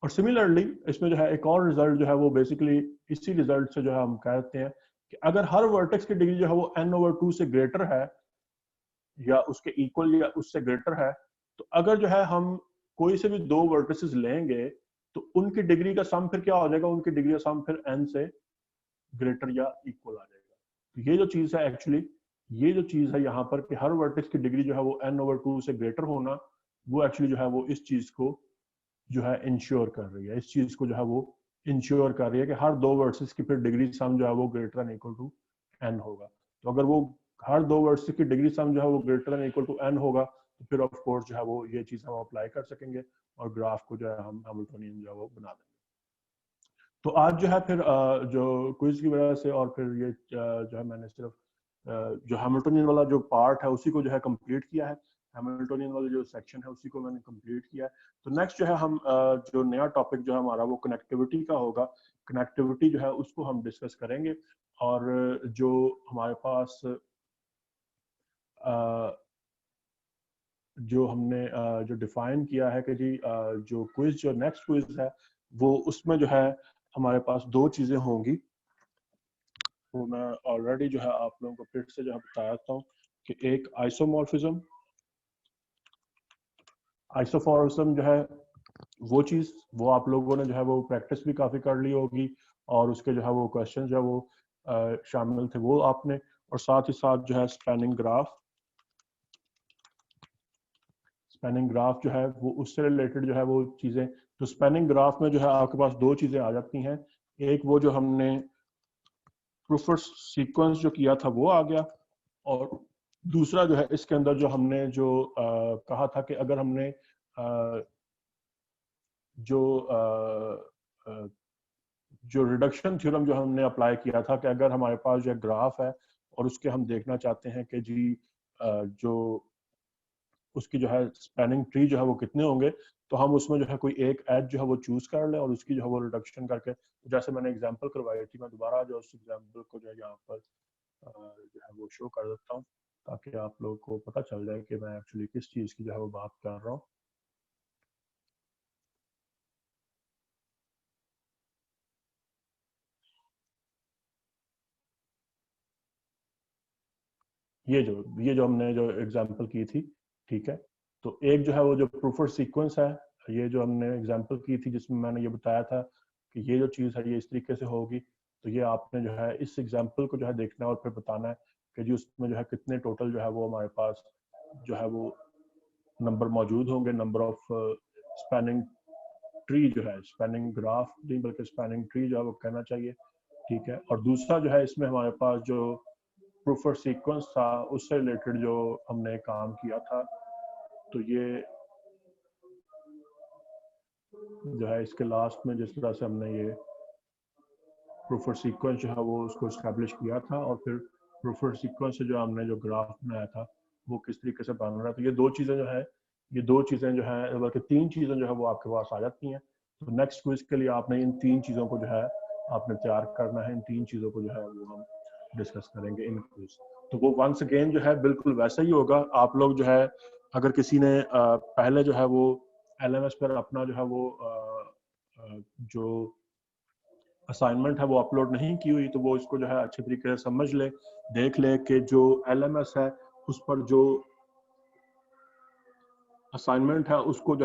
और सिमिलरली इसमें जो है एक और रिजल्ट जो है वो बेसिकली इसी रिजल्ट से जो है हम कहते हैं कि अगर हर वर्टेक्स की डिग्री जो है वो n/2 से ग्रेटर है या उसके इक्वल या उससे ग्रेटर है, तो अगर जो है हम कोई से भी दो वर्टिसेस लेंगे तो उनकी डिग्री का सम फिर क्या हो जाएगा, उनकी डिग्री का सम फिर n से ग्रेटर या इक्वल आ जाएगा। तो ये जो चीज है एक्चुअली, ये जो चीज है यहाँ पर कि हर वर्टेक्स की डिग्री जो है वो n/2 से ग्रेटर होना, वो एक्चुअली जो है वो इस चीज को जो है इंश्योर कर रही है, इस चीज को जो है वो इंश्योर कर रही है कि हर दो वर्सेस की फिर डिग्री सम जो है वो greater than equal to n होगा। तो अगर वो हर दो वर्सेस की डिग्री सम जो है वो greater than equal to n होगा तो फिर ऑफ कोर्स जो है वो ये चीज हम अप्लाई कर सकेंगे और ग्राफ को जो है हम हैमिल्टोनियन जो है वो बना देंगे। तो आज जो है फिर जो क्विज की वजह से और फिर ये जो है मैंने सिर्फ जो हैमिल्टनियन वाला जो पार्ट है उसी को जो है कंप्लीट किया है, हैमिल्टनियन वाला जो सेक्शन है उसी को मैंने कंप्लीट किया है। तो नेक्स्ट जो है हम जो नया टॉपिक जो है हमारा वो कनेक्टिविटी का होगा। कनेक्टिविटी जो है उसको हम डिस्कस करेंगे और जो हमारे पास जो हमने जो डिफाइन किया है कि जी जो क्विज जो नेक्स्ट क्विज है वो उसमें जो है हमारे पास दो चीजें होंगी। तो मैं ऑलरेडी जो है आप लोगों को फिर से जो है बता देता हूँ कि एक आइसोमॉर्फिज्म, आइसोमॉर्फिज्म जो है वो चीज वो आप लोगों ने जो है वो प्रैक्टिस भी काफी कर ली होगी और उसके जो है वो क्वेश्चन जो है वो शामिल थे वो आपने, और साथ ही साथ जो है स्पैनिंग ग्राफ, स्पैनिंग ग्राफ जो है वो उससे रिलेटेड जो है वो चीजें। तो स्पैनिंग ग्राफ में जो है आपके पास दो चीजें आ जाती हैं, एक वो जो हमने प्रूफ सीक्वेंस जो किया था वो आ गया, और दूसरा जो है इसके अंदर जो हमने जो कहा था कि अगर हमने जो जो रिडक्शन थ्योरम जो हमने अप्लाई किया था कि अगर हमारे पास जो ग्राफ है और उसके हम देखना चाहते हैं कि जी जो उसकी जो है स्पैनिंग ट्री जो है वो कितने होंगे, तो हम उसमें जो है कोई एक एज जो है वो चूज कर ले और उसकी जो है वो रिडक्शन करके, तो जैसे मैंने एग्जांपल करवाई थी, मैं दोबारा जो उस एग्जांपल को जो है यहाँ पर जो है वो शो कर देता हूँ ताकि आप लोगों को पता चल जाए कि मैं एक्चुअली किस चीज की जो है वो बात कर रहा हूँ। ये जो हमने जो एग्जांपल की थी, ठीक है, तो एक जो है वो जो प्रूफर सीक्वेंस है, ये जो हमने एग्जांपल की थी जिसमें मैंने ये बताया था कि ये जो चीज़ है ये इस तरीके से होगी, तो ये आपने जो है इस एग्जांपल को जो है देखना है और फिर बताना है कि जी उसमें जो है कितने टोटल जो है वो हमारे पास जो है वो नंबर मौजूद होंगे, नंबर ऑफ स्पैनिंग ट्री जो है, स्पैनिंग ग्राफ नहीं बल्कि स्पैनिंग ट्री जो है वो कहना चाहिए, ठीक है। और दूसरा जो है इसमें हमारे पास जो प्रूफर सीक्वेंस था उससे रिलेटेड जो हमने काम किया था, तो ये जो है इसके लास्ट में जिस तरह से हमने ये प्रूफर सीक्वेंस जो है वो उसको इस्टेब्लिश किया था और फिर प्रूफर सीक्वेंस से जो हमने जो ग्राफ बनाया था वो किस तरीके से बन रहा है, तो ये दो चीज़ें जो है, ये दो चीज़ें जो है बल्कि तीन चीज़ें जो है वो आपके पास आ जाती हैं। तो नेक्स्ट क्विज के लिए आपने इन तीन चीज़ों को जो है आपने तैयार करना है, इन तीन चीज़ों को जो है वो हम डिस्कस करेंगे इन क्विज। तो वो वंस अगेन जो है बिल्कुल वैसा ही होगा। आप लोग जो है अगर किसी ने पहले जो है वो LMS पर अपना जो है वो जो असाइनमेंट है वो अपलोड नहीं की हुई, तो वो इसको जो है अच्छे तरीके से समझ ले, देख ले कि जो LMS है उस पर जो असाइनमेंट है उसको जो